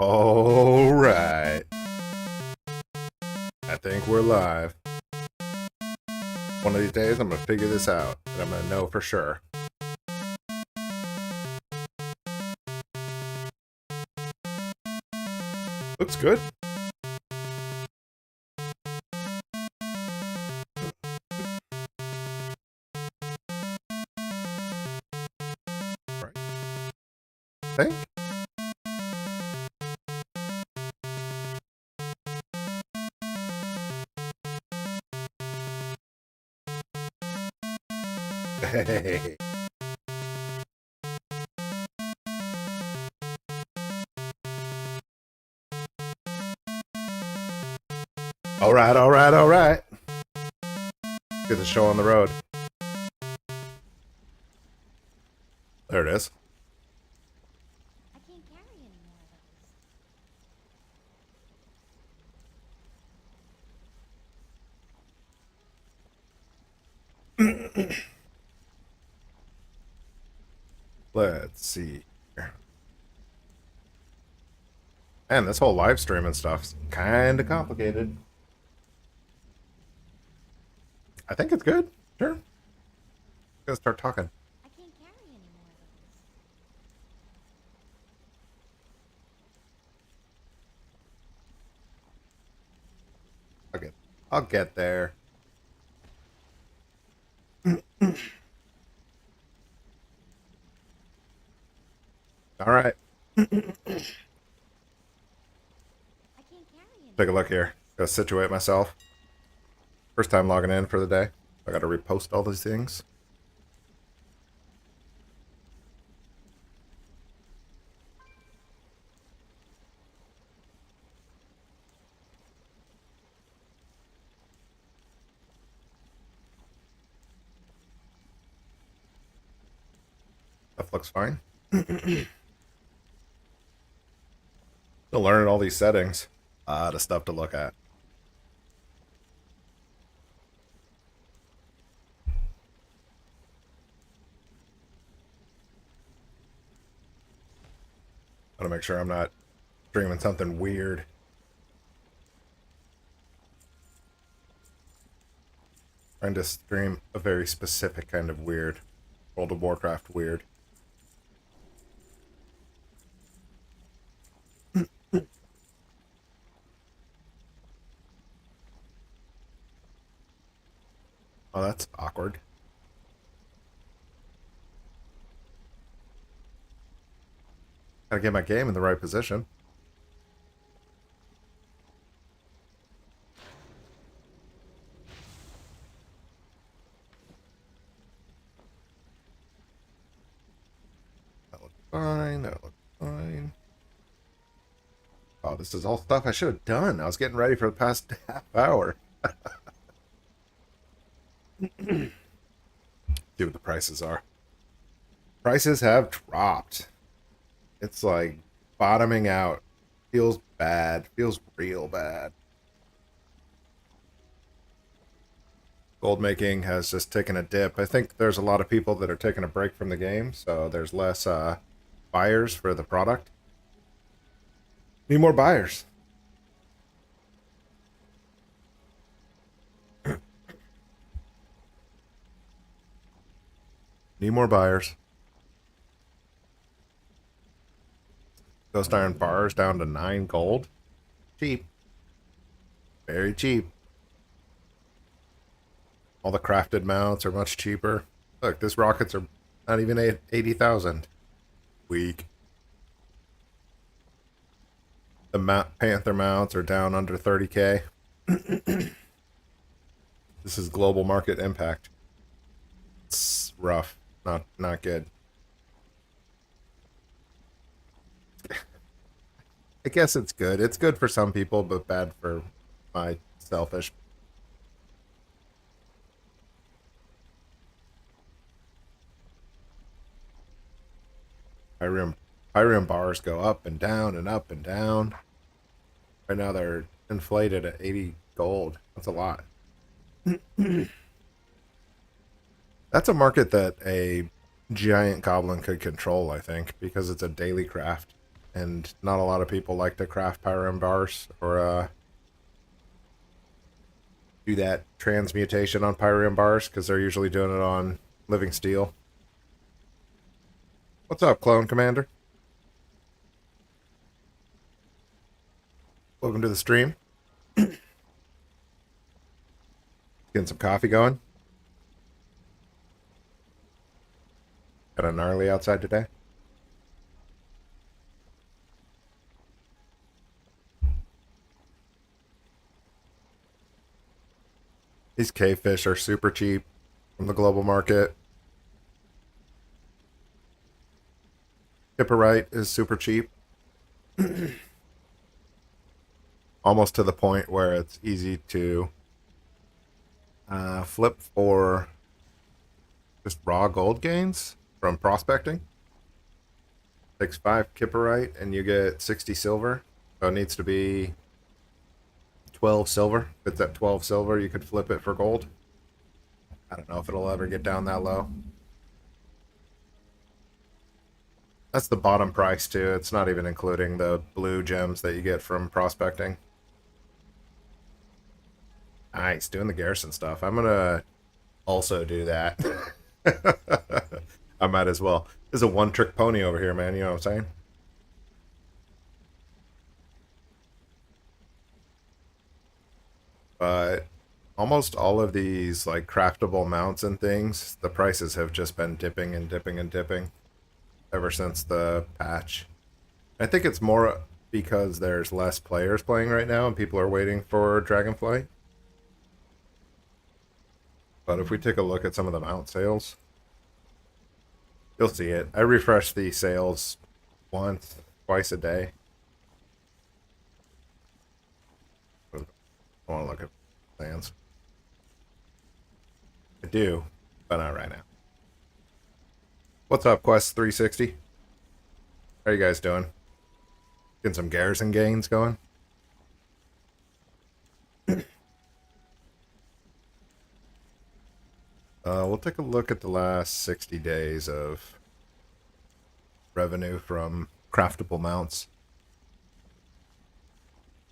All right. I think we're live. One of these days, I'm going to figure this out, and I'm going to know for sure. Looks good. Right. I think. Hey. All right, all right, all right. Get the show on the road. There it is. I can't carry any more of those. Let's see here. Man, this whole live streaming stuff's kind of complicated. I think it's good. Sure. Gonna start talking. I can't carry any more of those. I'll get there. All right. I can't carry any. Take a look here. Gotta situate myself. First time logging in for the day. I gotta repost all these things. Stuff looks fine. Still learning all these settings. A lot of stuff to look at. Gotta make sure I'm not streaming something weird. Trying to stream a very specific kind of weird. World of Warcraft weird. Oh, that's awkward. Gotta get my game in the right position. That looks fine. That looks fine. Oh, this is all stuff I should have done. I was getting ready for the past half hour. See what the prices are. Prices have dropped. It's like bottoming out. Feels bad. Feels real bad. Gold making has just taken a dip. I think there's a lot of people that are taking a break from the game, so there's less buyers for the product. Need more buyers. Need more buyers. Ghost iron bars down to 9 gold. Cheap. Very cheap. All the crafted mounts are much cheaper. Look, these rockets are not even 80,000. Weak. The Panther mounts are down under 30k. This is global market impact. It's rough. Not good. I guess it's good. It's good for some people, but bad for my selfish. Pyrium bars go up and down and up and down. Right now they're inflated at 80 gold. That's a lot. That's a market that a giant goblin could control, I think, because it's a daily craft. and not a lot of people like to craft pyram bars or do that transmutation on pyram bars because they're usually doing it on living steel. What's up, Clone Commander? Welcome to the stream. Getting some coffee going. Got a gnarly outside today. These cave fish are super cheap from the global market. Kipperite is super cheap. Almost to the point where it's easy to flip for just raw gold gains from prospecting. Takes 5 kipperite and you get 60 silver. So it needs to be 12 silver. If it's at 12 silver, you could flip it for gold. I don't know if it'll ever get down that low. That's the bottom price too. It's not even including the blue gems that you get from prospecting. Nice, doing the garrison stuff. I'm gonna also do that. I might as well. There's a one-trick pony over here, man. You know what I'm saying? But almost all of these like craftable mounts and things, the prices have just been dipping and dipping and dipping ever since the patch. I think it's more because there's less players playing right now and people are waiting for Dragonflight. But if we take a look at some of the mount sales, you'll see it. I refresh the sales once, twice a day. I want to look at plans. I do, but not right now. What's up, Quest 360? How you guys doing? Getting some garrison gains going? We'll take a look at the last 60 days of revenue from craftable mounts.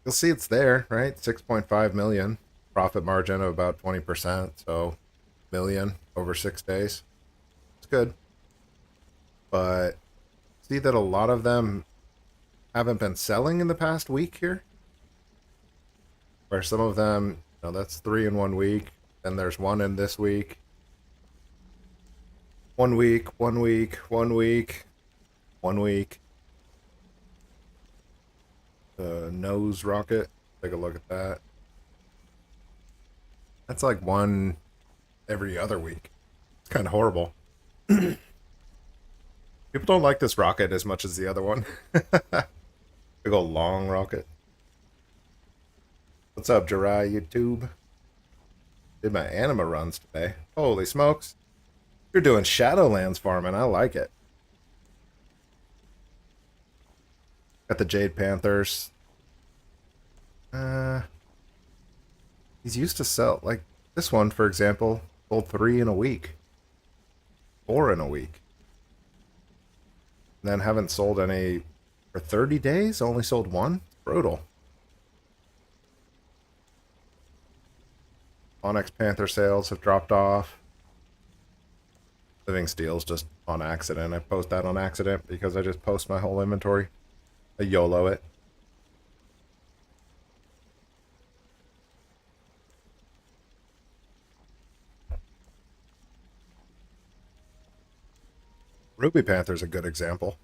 You'll see it's there, right? 6.5 million. Profit margin of about 20%, so million over 6 days. It's good. But see that a lot of them haven't been selling in the past week here. Where some of them, you know, that's 3 in 1 week. Then there's 1 in this week. 1 week, 1 week, 1 week, 1 week. The nose rocket. Take a look at that. That's like 1 every other week. It's kind of horrible. People don't like this rocket as much as the other one. Big old long rocket. What's up, Jirai YouTube? Did my anima runs today. Holy smokes. You're doing Shadowlands farming. I like it. Got the Jade Panthers. He's used to sell, like, this one, for example, sold 3 in a week. 4 in a week. And then haven't sold any for 30 days, only sold 1. Brutal. Onyx Panther sales have dropped off. Living Steel's just on accident. I post that on accident because I just post my whole inventory. I YOLO it. Ruby Panther's a good example.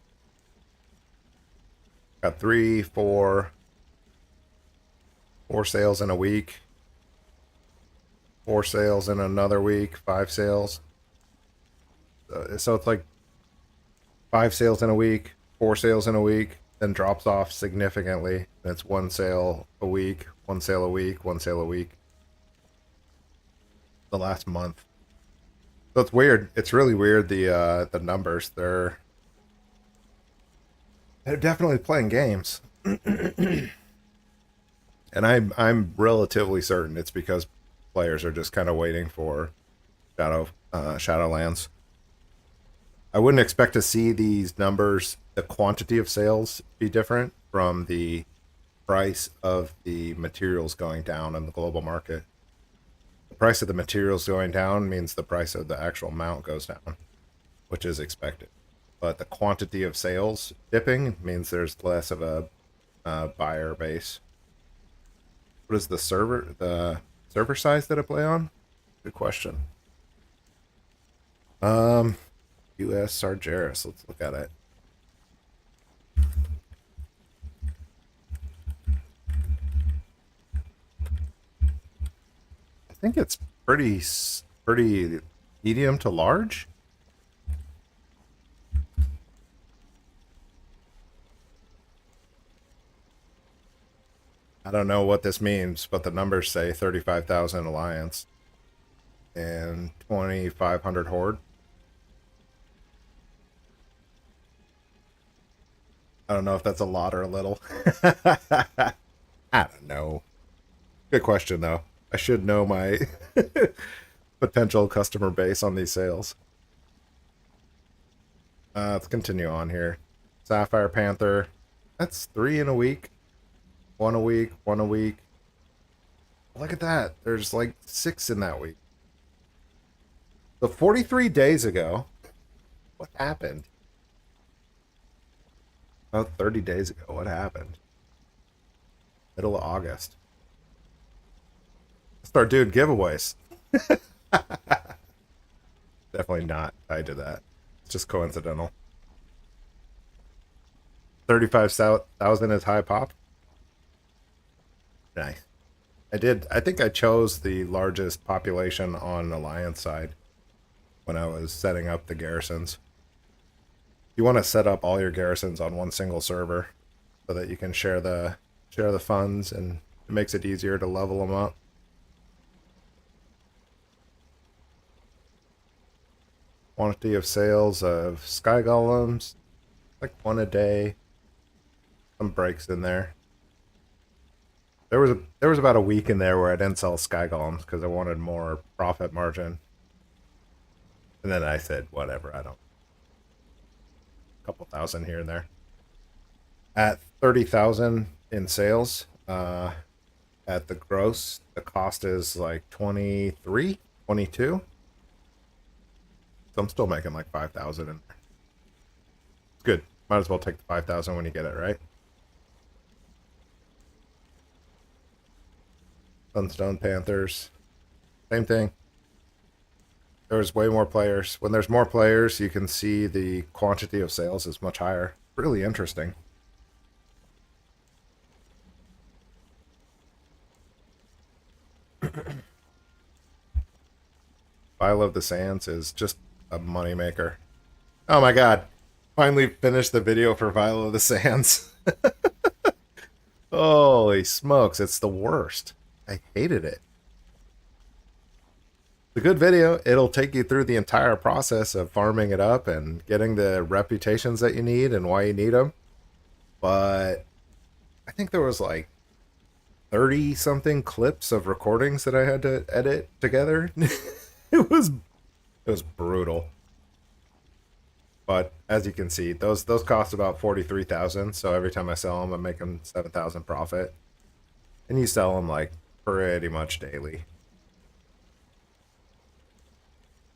Got 3, 4 sales in a week. 4 sales in another week. 5 sales. So it's like 5 sales in a week, 4 sales in a week, then drops off significantly. That's 1 sale a week, 1 sale a week, 1 sale a week. The last month. So it's weird. It's really weird, the numbers. They're definitely playing games. And I'm relatively certain it's because players are just kind of waiting for Shadowlands. I wouldn't expect to see these numbers the quantity of sales be different from the price of the materials going down in the global market. The price of the materials going down means the price of the actual mount goes down, which is expected. But the quantity of sales dipping means there's less of a buyer base. What is the server size that I play on? Good question. US Sargeras. Let's look at it. I think it's pretty medium to large. I don't know what this means, but the numbers say 35,000 Alliance and 2,500 Horde. I don't know if that's a lot or a little. I don't know. Good question, though. I should know my potential customer base on these sales. Let's continue on here. Sapphire Panther. That's 3 in a week. 1 a week, 1 a week. Look at that. There's like 6 in that week. So 43 days ago, what happened? About 30 days ago, what happened? Middle of August. Start doing giveaways. Definitely not tied to that. It's just coincidental. 35,000 is high pop. Nice. I think I chose the largest population on Alliance side when I was setting up the garrisons. You want to set up all your garrisons on one single server so that you can share the funds, and it makes it easier to level them up. Quantity of sales of sky golems, like 1 a day. Some breaks in there. There was about a week in there where I didn't sell sky golems because I wanted more profit margin. And then I said, whatever, I don't. A couple thousand here and there. At 30,000 in sales, at the gross, the cost is like 23, 22. So I'm still making like 5,000 in there. It's good. Might as well take the 5,000 when you get it, right? Sunstone Panthers. Same thing. There's way more players. When there's more players, you can see the quantity of sales is much higher. Really interesting. Vial of the Sands is just a moneymaker. Oh my god. Finally finished the video for Vial of the Sands. Holy smokes, it's the worst. I hated it. It's a good video. It'll take you through the entire process of farming it up and getting the reputations that you need and why you need them. But I think there was like 30 something clips of recordings that I had to edit together. it was brutal. But as you can see, those cost about 43,000. So every time I sell them, I'm making 7,000 profit. And you sell them like pretty much daily.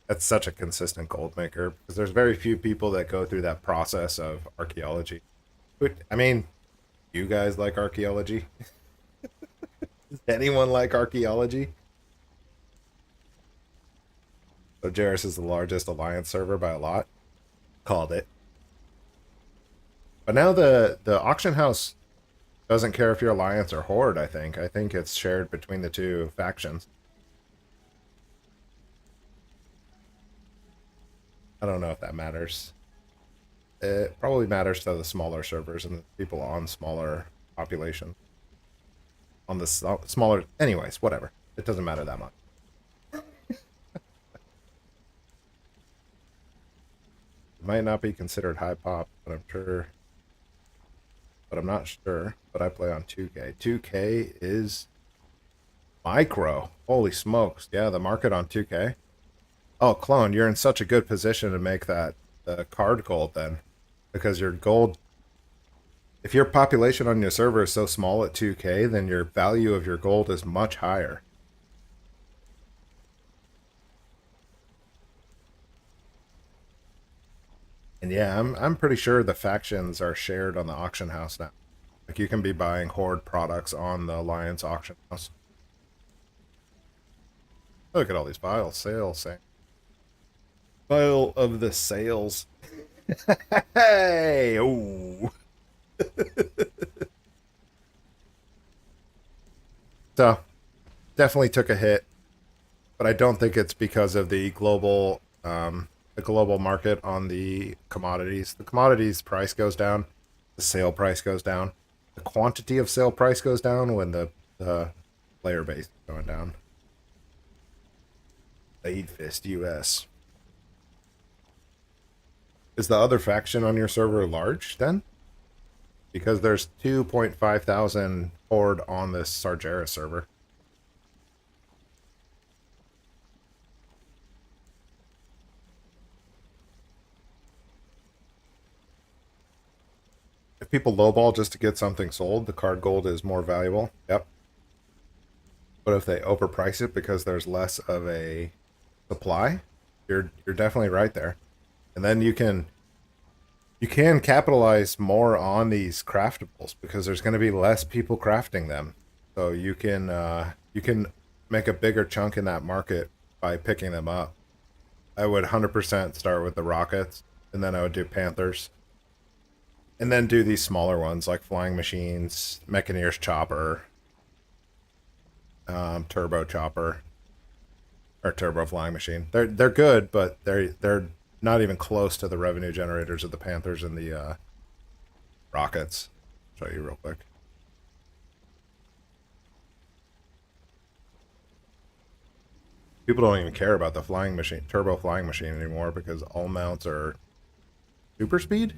That's such a consistent gold maker because there's very few people that go through that process of archaeology. But I mean, you guys like archaeology? Does anyone like archaeology? So Jairus is the largest Alliance server by a lot. Called it. But now the auction house doesn't care if you're Alliance or Horde, I think. I think it's shared between the two factions. I don't know if that matters. It probably matters to the smaller servers and the people on smaller population. On the smaller... Anyways, whatever. It doesn't matter that much. It might not be considered high pop, but I'm sure... But I'm not sure. But I play on 2K. 2K is micro. Holy smokes. Yeah, the market on 2K. Oh, Clone, you're in such a good position to make that card gold then. because your gold, if your population on your server is so small at 2K, then your value of your gold is much higher. And yeah, I'm pretty sure the factions are shared on the auction house now. Like you can be buying Horde products on the Alliance auction house. Look at all these files, sales, file of the sales. Hey, ooh. So definitely took a hit, but I don't think it's because of the global market on the commodities. The commodities price goes down, the sale price goes down, the quantity of sale price goes down when the player base is going down. Blade Fist US. Is the other faction on your server large then? Because there's 2.5 thousand horde on this Sargeras server. If people lowball just to get something sold, the card gold is more valuable. Yep. But if they overprice it because there's less of a supply, you're definitely right there. And then you can capitalize more on these craftables because there's going to be less people crafting them. So you can make a bigger chunk in that market by picking them up. I would 100% start with the rockets, and then I would do panthers, and then do these smaller ones like flying machines, Mechaneer's chopper, turbo chopper, or turbo flying machine. They're good, but they're not even close to the revenue generators of the panthers and the rockets. Show you real quick. People don't even care about the flying machine, turbo flying machine anymore because all mounts are super speed.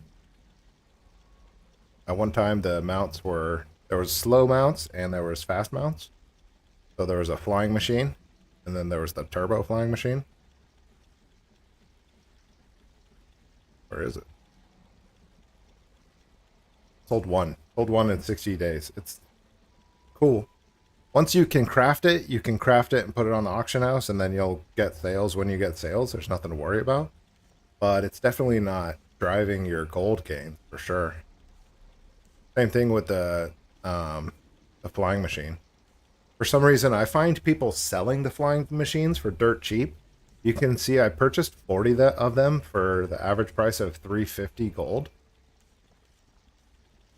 At one time, the mounts were there was slow mounts and there was fast mounts. So there was a flying machine, and then there was the turbo flying machine. Where is it? Sold one. Sold one in 60 days. It's cool. Once you can craft it, you can craft it and put it on the auction house, and then you'll get sales when you get sales. There's nothing to worry about. But it's definitely not driving your gold gain for sure. Same thing with the flying machine. For some reason, I find people selling the flying machines for dirt cheap. You can see I purchased 40 of them for the average price of 350 gold.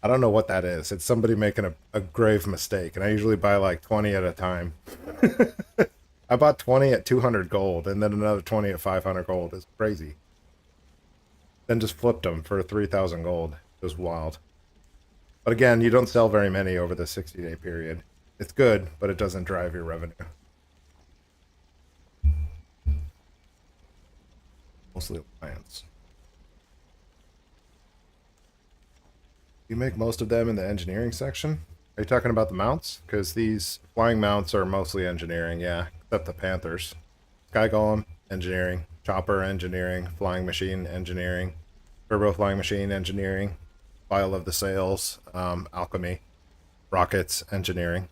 I don't know what that is. It's somebody making a grave mistake, and I usually buy like 20 at a time. I bought 20 at 200 gold, and then another 20 at 500 gold. It's crazy. Then just flipped them for 3,000 gold. It was wild. But again, you don't sell very many over the 60-day period. It's good, but it doesn't drive your revenue. Mostly plants. You make most of them in the engineering section? Are you talking about the mounts? Because these flying mounts are mostly engineering, yeah, except the Panthers. Sky Golem, engineering. Chopper, engineering. Flying machine, engineering. Turbo flying machine, engineering. File of the Sails, alchemy. Rockets, engineering.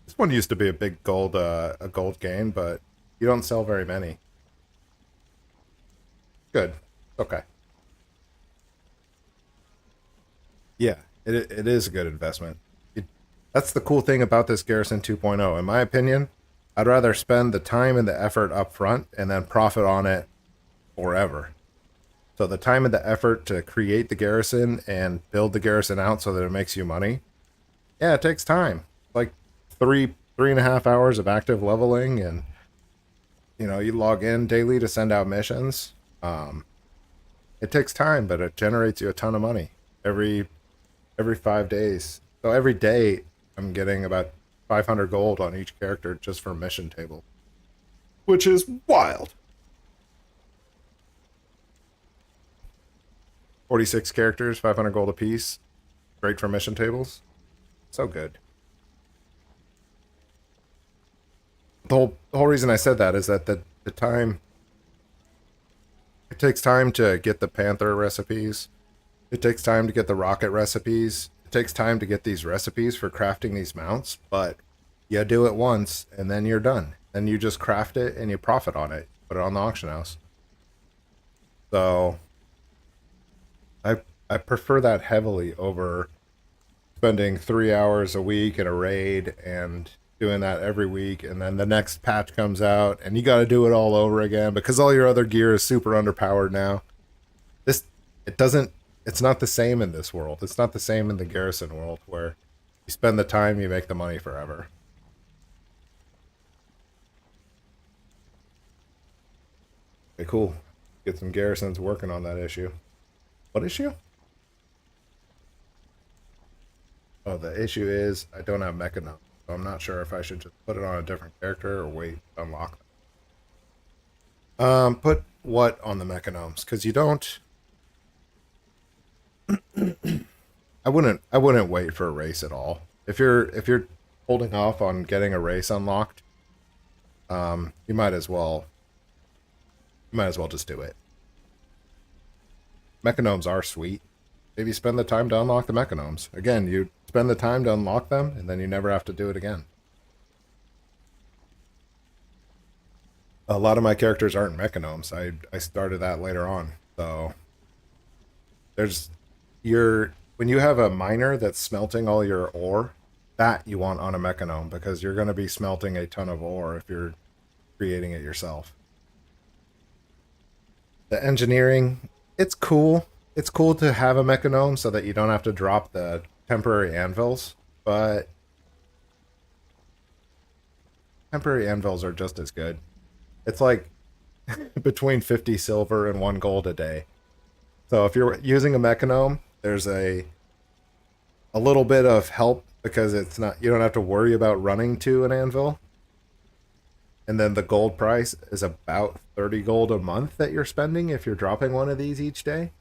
This one used to be a big gold, a gold gain, but you don't sell very many. Good. Okay. Yeah, it is a good investment. That's the cool thing about this Garrison 2.0. In my opinion, I'd rather spend the time and the effort up front and then profit on it forever. So the time and the effort to create the garrison and build the garrison out so that it makes you money, yeah, it takes time. Like 3.5 hours of active leveling, and you log in daily to send out missions. It takes time, but it generates you a ton of money every 5 days. So every day I'm getting about 500 gold on each character just for mission table, which is wild. 46 characters, 500 gold apiece. Great for mission tables. So good. The whole reason I said that is that the time takes time to get the Panther recipes. It takes time to get the rocket recipes. It takes time to get these recipes for crafting these mounts, but you do it once and then you're done. Then you just craft it and you profit on it. Put it on the auction house. So I prefer that heavily over spending 3 hours a week in a raid and doing that every week, and then the next patch comes out and you got to do it all over again because all your other gear is super underpowered now. This it doesn't it's not the same in this world. It's not the same in the Garrison world where you spend the time, you make the money forever. Okay, cool. Get some Garrisons working on that issue. What issue? Oh, the issue is I don't have Mechanom. So I'm not sure if I should just put it on a different character or wait to unlock them. Put what on the Mechanomes? Because you don't. I wouldn't wait for a race at all. If you're holding off on getting a race unlocked, you might as well just do it. Mechanomes are sweet. Maybe spend the time to unlock the Mechanomes. Again, you spend the time to unlock them, and then you never have to do it again. A lot of my characters aren't Mechanomes. I started that later on. So there's when you have a miner that's smelting all your ore, that you want on a Mechanome because you're going to be smelting a ton of ore if you're creating it yourself. The engineering, it's cool. It's cool to have a Mechanome so that you don't have to drop the temporary anvils, but temporary anvils are just as good. It's like between 50 silver and 1 gold a day. So if you're using a Mechanome, there's a little bit of help because you don't have to worry about running to an anvil. And then the gold price is about 30 gold a month that you're spending if you're dropping one of these each day.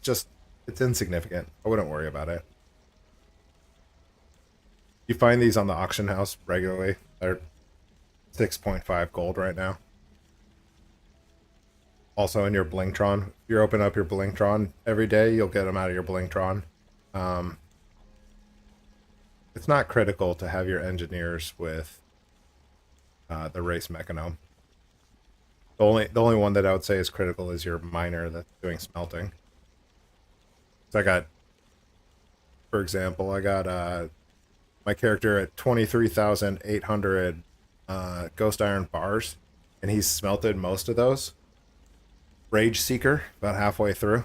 It's insignificant. I wouldn't worry about it. You find these on the auction house regularly. They're 6.5 gold right now. Also in your Blingtron. If you open up your Blingtron every day, you'll get them out of your Blingtron. It's not critical to have your engineers with the race Mechanome. The only one that I would say is critical is your miner that's doing smelting. So for example, I got my character at 23,800 ghost iron bars, and he's smelted most of those. Rage Seeker, about halfway through.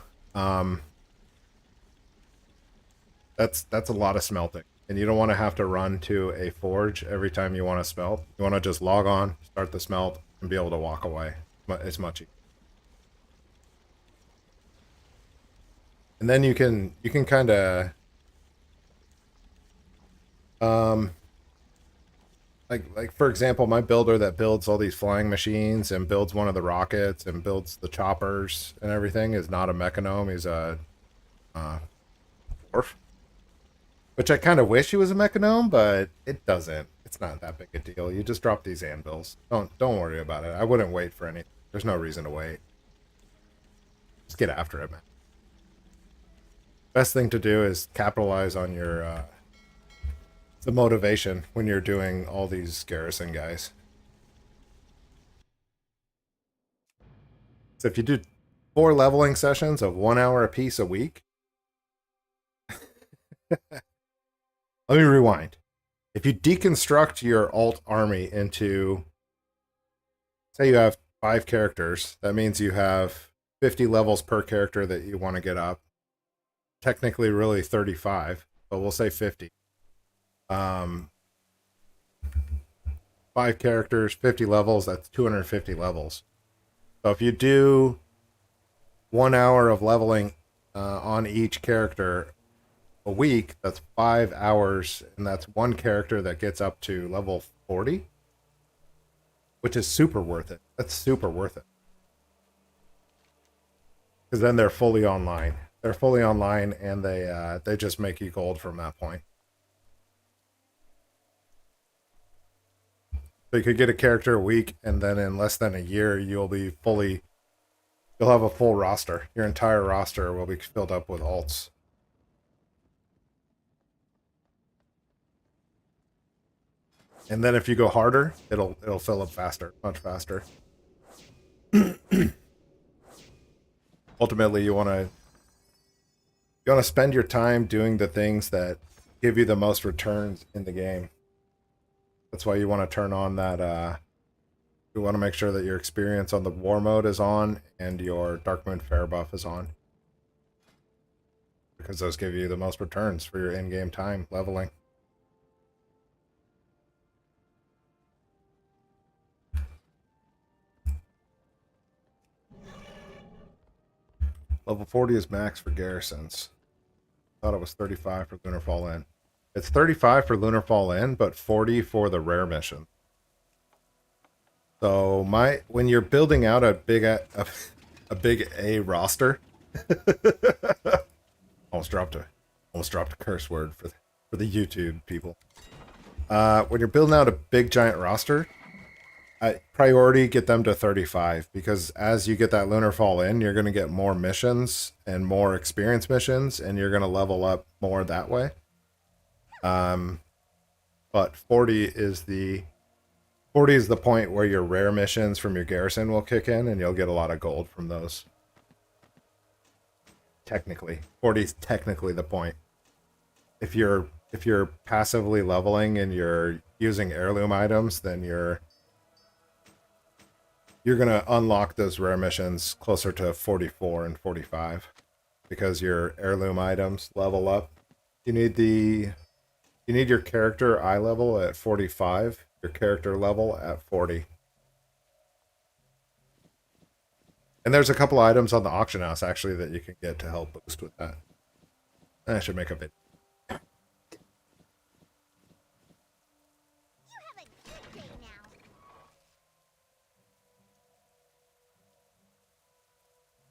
That's a lot of smelting. And you don't want to have to run to a forge every time you want to smelt. You want to just log on, start the smelt, and be able to walk away. It's much easier. And then you can kind of like for example, my builder that builds all these flying machines and builds one of the rockets and builds the choppers and everything is not a Mechanome. He's a dwarf. Which I kind of wish he was a Mechanome, but it doesn't. It's not that big a deal. You just drop these anvils. Don't worry about it. I wouldn't wait for anything. There's no reason to wait. Just get after it, man. Best thing to do is capitalize on your the motivation when you're doing all these garrison guys. So if you do 4 leveling sessions of 1 hour apiece a week, let me rewind. If you deconstruct your alt army into, say you have 5 characters, that means you have 50 levels per character that you want to get up. Technically really 35, but we'll say 50. 5 characters, 50 levels, that's 250 levels. So if you do 1 hour of leveling on each character a week, that's 5 hours, and that's one character that gets up to level 40, which is super worth it. That's super worth it. Because then they're fully online. They're fully online, and they just make you gold from that point. So you could get a character a week, and then in less than a year, you'll be fully You'll have a full roster. Your entire roster will be filled up with alts. And then if you go harder, it'll fill up faster, much faster. Ultimately, you want to spend your time doing the things that give you the most returns in the game. That's why you want to turn on that you want to make sure that your experience on the war mode is on and your Dark Moon Fair buff is on. Because those give you the most returns for your in-game time leveling. Level 40 is max for garrisons. Thought it was 35 for Lunar Fall In. It's 35 for Lunar Fall In, but 40 for the rare mission. So when you're building out a big A roster, almost dropped a curse word for the YouTube people. When you're building out a big giant roster, priority get them to 35, because as you get that Lunar Fall In, you're going to get more missions and more experience missions, and you're going to level up more that way. But 40 is the point where your rare missions from your garrison will kick in, and you'll get a lot of gold from those. Technically, 40 is technically the point. If you're passively leveling and you're using heirloom items, then you're going to unlock those rare missions closer to 44 and 45, because your heirloom items level up. You need your character eye level at 45, your character level at 40. And there's a couple items on the auction house actually that you can get to help boost with that. I should make a video.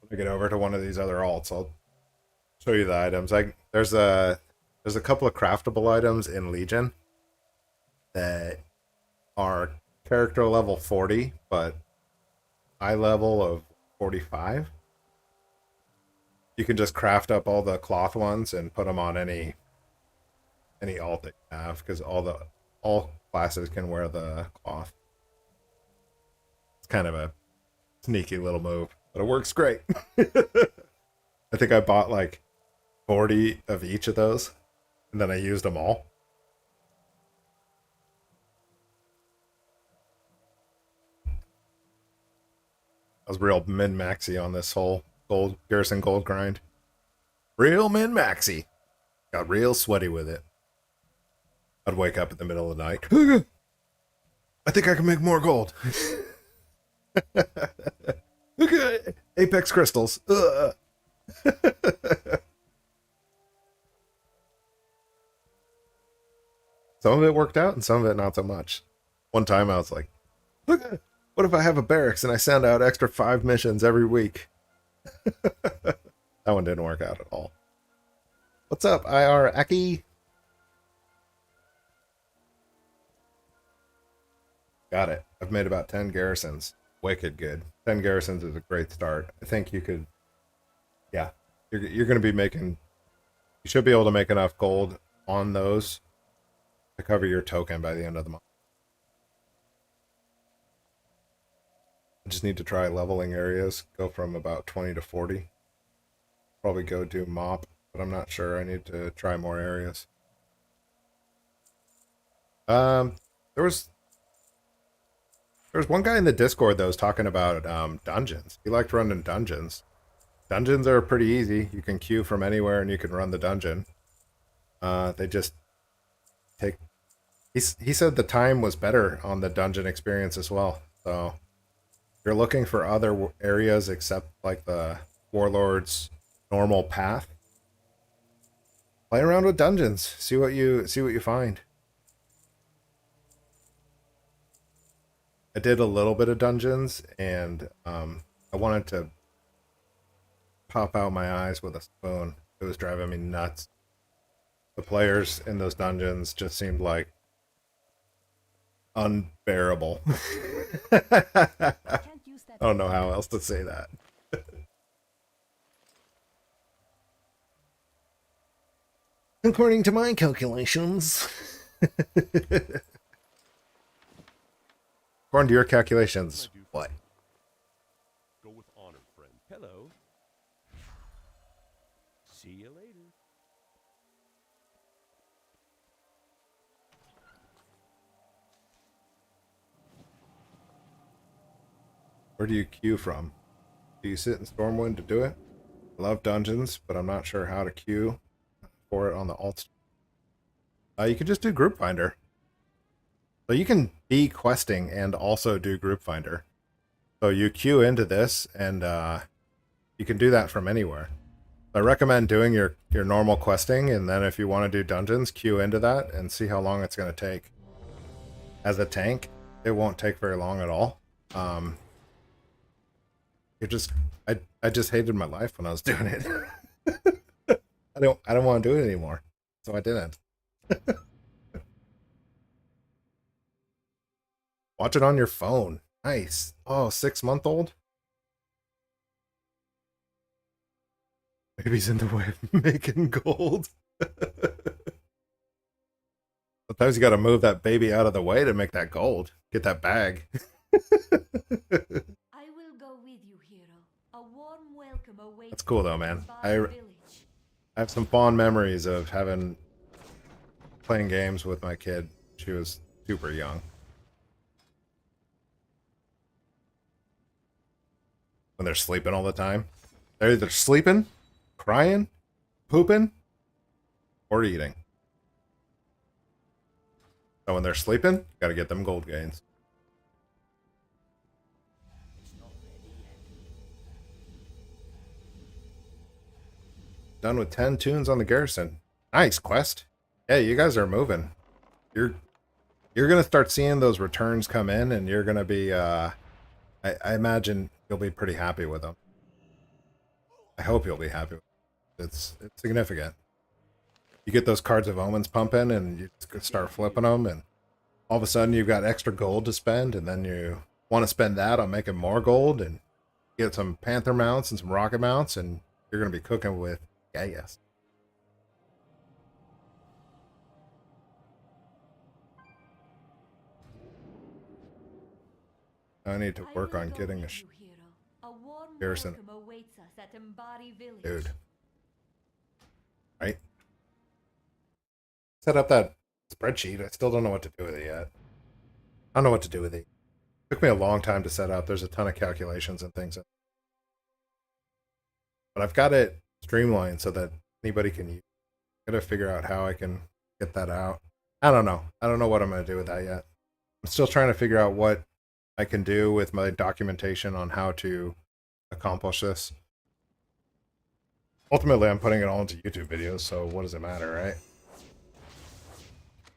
When I get over to one of these other alts, I'll show you the items. There's a couple of craftable items in Legion that are character level 40, but eye level of 45. You can just craft up all the cloth ones and put them on any alt that you have, because all classes can wear the cloth. It's kind of a sneaky little move, but it works great. I think I bought like 40 of each of those, and then I used them all. I was real min-maxy on this whole garrison gold grind. Real min-maxy. Got real sweaty with it. I'd wake up in the middle of the night. I think I can make more gold. Okay. Apex crystals. Some of it worked out and some of it not so much. One time I was like, look, what if I have a barracks and I send out extra 5 missions every week? That one didn't work out at all. What's up, IR Aki? Got it. I've made about 10 garrisons. Wicked good. 10 garrisons is a great start. I think you could... Yeah. You're going to be making... You should be able to make enough gold on those to cover your token by the end of the month. I just need to try leveling areas. Go from about 20 to 40. Probably go do mop, but I'm not sure. I need to try more areas. There was one guy in the Discord that was talking about dungeons. He liked running dungeons. Dungeons are pretty easy. You can queue from anywhere and you can run the dungeon. They just take... He said the time was better on the dungeon experience as well. So if you're looking for other areas except like the Warlord's normal path, play around with dungeons. See what you find. I did a little bit of dungeons, and I wanted to pop out my eyes with a spoon. It was driving me nuts. The players in those dungeons just seemed like unbearable. I don't know how else to say that. According to my calculations. According to your calculations, what? Go with honor, friend. Hello. See you later. Where do you queue from? Do you sit in Stormwind to do it? I love dungeons, but I'm not sure how to queue for it on the alt. You could just do Group Finder. So you can be questing and also do Group Finder. So you queue into this, and you can do that from anywhere. I recommend doing your normal questing, and then if you want to do dungeons, queue into that and see how long it's going to take. As a tank, it won't take very long at all. I just hated my life when I was doing it. I don't want to do it anymore, so I didn't. Watch it on your phone. Nice. Oh, 6-month-old? Maybe he's in the way of making gold. Sometimes you gotta move that baby out of the way to make that gold. Get that bag. I will go with you, hero. A warm welcome awaits. That's cool though, man. by the village. I have some fond memories of playing games with my kid. She was super young. When they're sleeping all the time. They're either sleeping, crying, pooping, or eating. So when they're sleeping, gotta get them gold gains. Done with 10 tunes on the garrison. Nice, Quest. Yeah, you guys are moving. You're gonna start seeing those returns come in, and you're gonna be I imagine you'll be pretty happy with them. I hope you'll be happy with them. It's significant. You get those cards of omens pumping, and you start flipping them, and all of a sudden you've got extra gold to spend, and then you want to spend that on making more gold, and get some panther mounts and some rocket mounts, and you're gonna be cooking with gas. I need to work on getting a garrison. Dude. Right? Set up that spreadsheet. I still don't know what to do with it yet. I don't know what to do with it. It took me a long time to set up. There's a ton of calculations and things. But I've got it streamlined so that anybody can use it. I gotta figure out how I can get that out. I don't know. I don't know what I'm gonna do with that yet. I'm still trying to figure out what I can do with my documentation on how to accomplish this. Ultimately, I'm putting it all into YouTube videos, so what does it matter, right?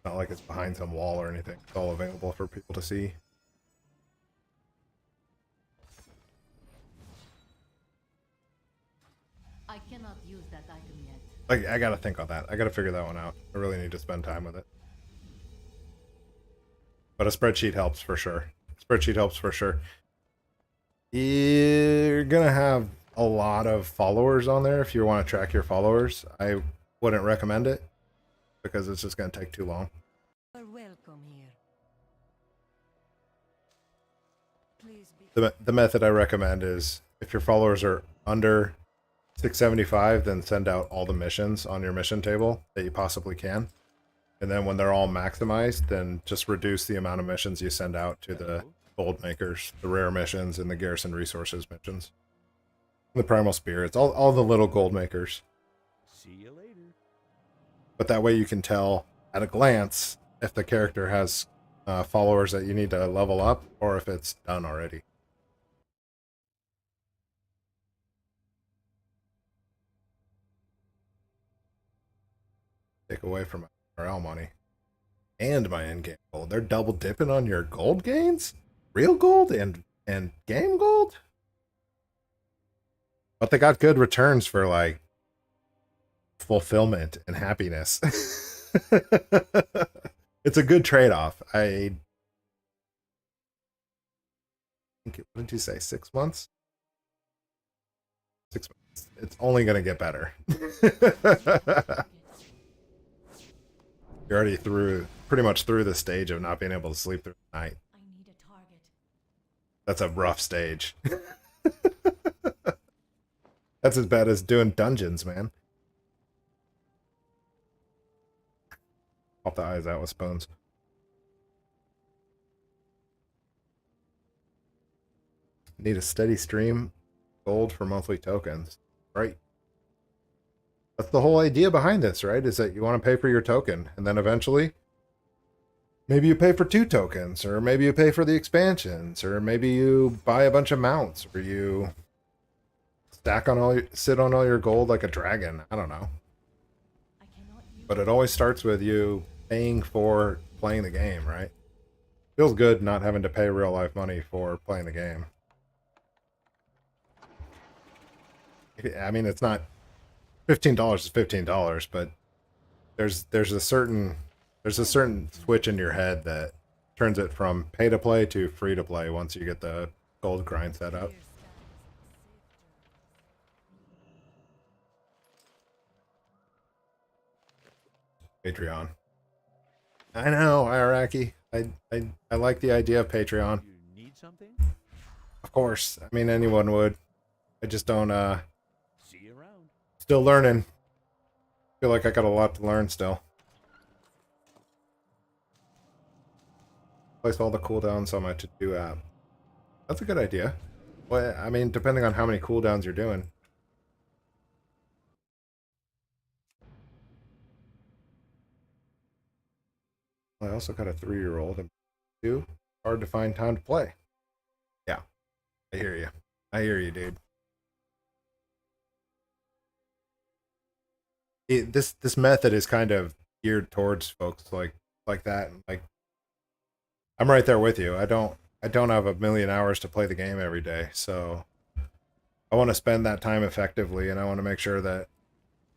Not like it's behind some wall or anything. It's all available for people to see. I cannot use that item yet. Like, I gotta think on that. I gotta figure that one out. I really need to spend time with it. But a spreadsheet helps for sure. Spreadsheet helps for sure. You're gonna have a lot of followers on there if you want to track your followers. I wouldn't recommend it because it's just gonna take too long. You're welcome here. Please be. The method I recommend is if your followers are under 675, then send out all the missions on your mission table that you possibly can. And then when they're all maximized, then just reduce the amount of missions you send out to the gold makers, the rare missions, and the garrison resources missions. The primal spirits, all the little gold makers. See you later. But that way you can tell at a glance if the character has followers that you need to level up or if it's done already. Take away from my morale money and my in-game gold. They're double dipping on your gold gains? Real gold and game gold? But they got good returns for like fulfillment and happiness. It's a good trade-off. I think what did you say? 6 months? 6 months. It's only gonna get better. You're already through, pretty much through the stage of not being able to sleep through the night. I need a target. That's a rough stage. That's as bad as doing dungeons, man. Pop the eyes out with spoons. Need a steady stream. Gold for monthly tokens. Right. That's the whole idea behind this, right? Is that you want to pay for your token, and then eventually maybe you pay for 2 tokens, or maybe you pay for the expansions, or maybe you buy a bunch of mounts, or you stack on all sit on all your gold like a dragon. I don't know. I cannot use But it always starts with you paying for playing the game, right? Feels good not having to pay real life money for playing the game. I mean, it's not $15 is $15, but there's a certain switch in your head that turns it from pay to play to free to play once you get the gold grind set up. Here stands a safe journey. Patreon. I know, Iraqi. I like the idea of Patreon. You need something? Of course. I mean, anyone would. I just don't, See you around. still learning. Feel like I got a lot to learn still. Place all the cooldowns on my to-do app. That's a good idea. Well, I mean, depending on how many cooldowns you're doing. I also got a 3-year-old and 2. Hard to find time to play. Yeah, I hear you. I hear you, dude. This method is kind of geared towards folks like that. And like, I'm right there with you. I don't have a million hours to play the game every day, so I want to spend that time effectively, and I want to make sure that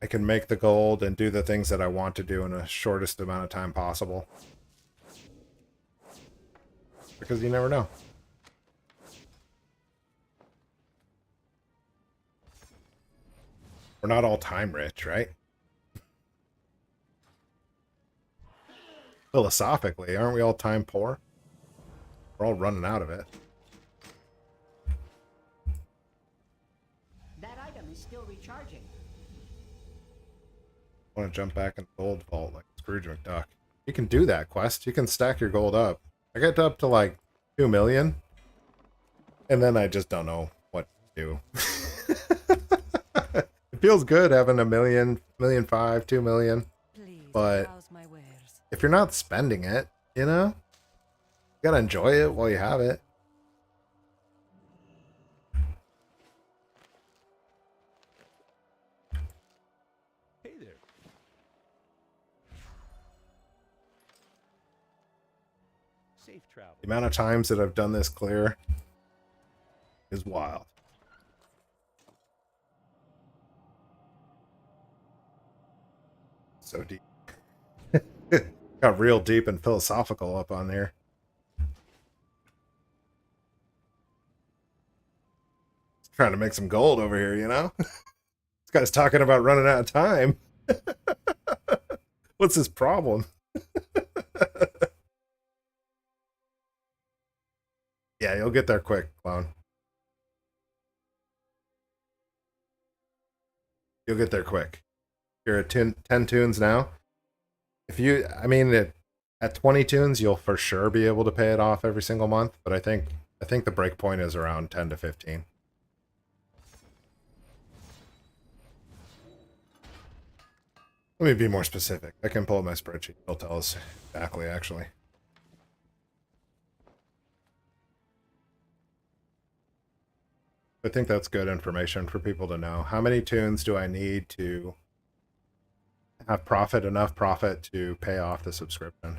I can make the gold and do the things that I want to do in the shortest amount of time possible. Because you never know. We're not all time rich, right? Philosophically, aren't we all time poor? We're all running out of it. That item is still recharging. I want to jump back in the gold vault like Scrooge McDuck. You can do that, Quest. You can stack your gold up. I get up to like 2 million, and then I just don't know what to do. It feels good having a million, 1,500,000, 2 million. Please But- browse my wares. If you're not spending it, you know, you gotta enjoy it while you have it. Hey there. Safe travel. The amount of times that I've done this clear is wild. So deep. Got real deep and philosophical up on here. Trying to make some gold over here, you know? This guy's talking about running out of time. What's his problem? Yeah, you'll get there quick, clone. You'll get there quick. You're at 10 tunes now. If you, I mean, at 20 tunes, you'll for sure be able to pay it off every single month. But I think the break point is around 10 to 15. Let me be more specific. I can pull up my spreadsheet. It'll tell us exactly, actually. I think that's good information for people to know. How many tunes do I need to have enough profit to pay off the subscription?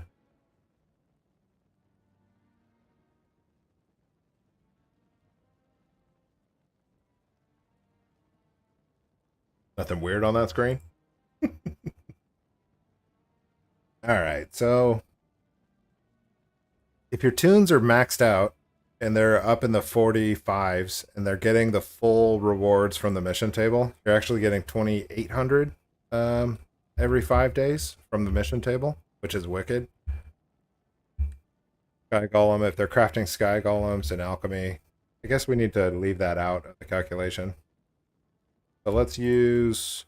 Nothing weird on that screen? Alright, so if your tunes are maxed out and they're up in the 45s and they're getting the full rewards from the mission table, you're actually getting 2,800 every 5 days from the mission table. which is wicked. Sky Golem, if they're crafting Sky Golems in Alchemy, I guess we need to leave that out of the calculation. So let's use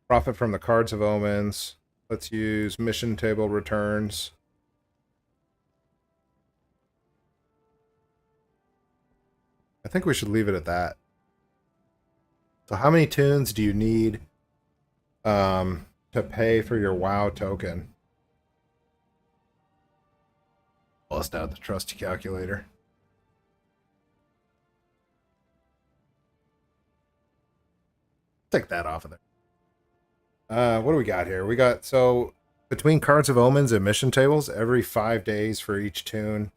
profit from the Cards of Omens. Let's use mission table returns. I think we should leave it at that. So how many tunes do you need to pay for your WoW token? Bust out the trusty calculator. Take that off of there. What do we got here? We got, so between Cards of Omens and mission tables, every 5 days for each tune,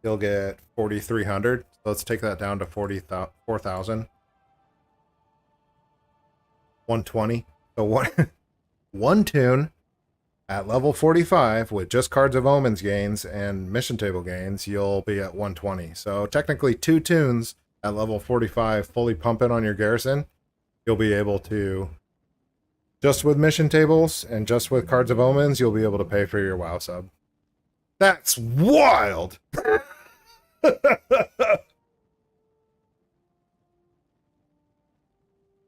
you'll get 4,300. So let's take that down to 4,000. 120. So one tune at level 45 with just Cards of Omens gains and mission table gains, you'll be at 120. So technically 2 tunes at level 45 fully pumping on your garrison, you'll be able to, just with mission tables and just with Cards of Omens, you'll be able to pay for your WoW sub. That's wild!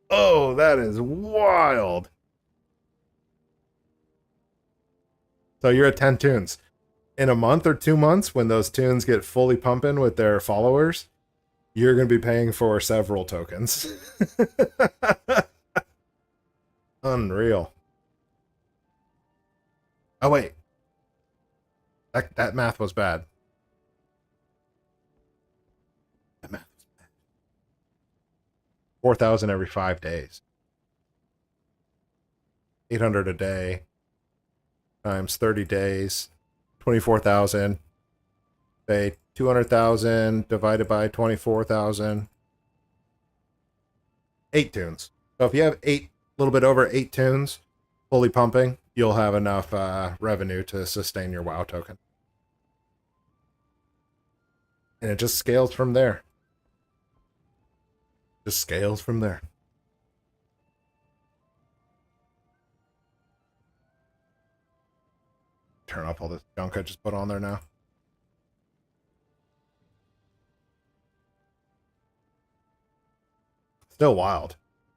Oh, that is wild. So you're at 10 tunes. In a month or 2 months, when those tunes get fully pumping with their followers, you're going to be paying for several tokens. Unreal. Oh, wait. That math was bad. That math was bad. 4,000 every 5 days. 800 a day times 30 days. 24,000. Say 200,000 divided by 24,000. 8 tunes. So if you have a little bit over 8 tunes fully pumping, you'll have enough revenue to sustain your WoW token. And it just scales from there. Just scales from there. Turn off all this junk I just put on there now. Still wild.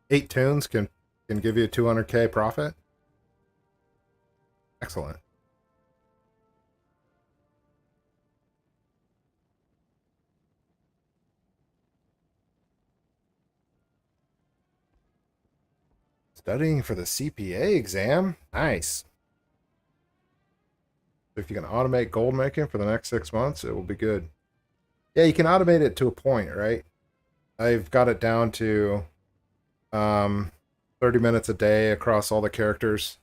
8 tunes can give you a 200k profit. Excellent. Studying for the CPA exam? Nice. If you can automate gold making for the next 6 months, it will be good. Yeah, you can automate it to a point, right? I've got it down to 30 minutes a day across all the characters.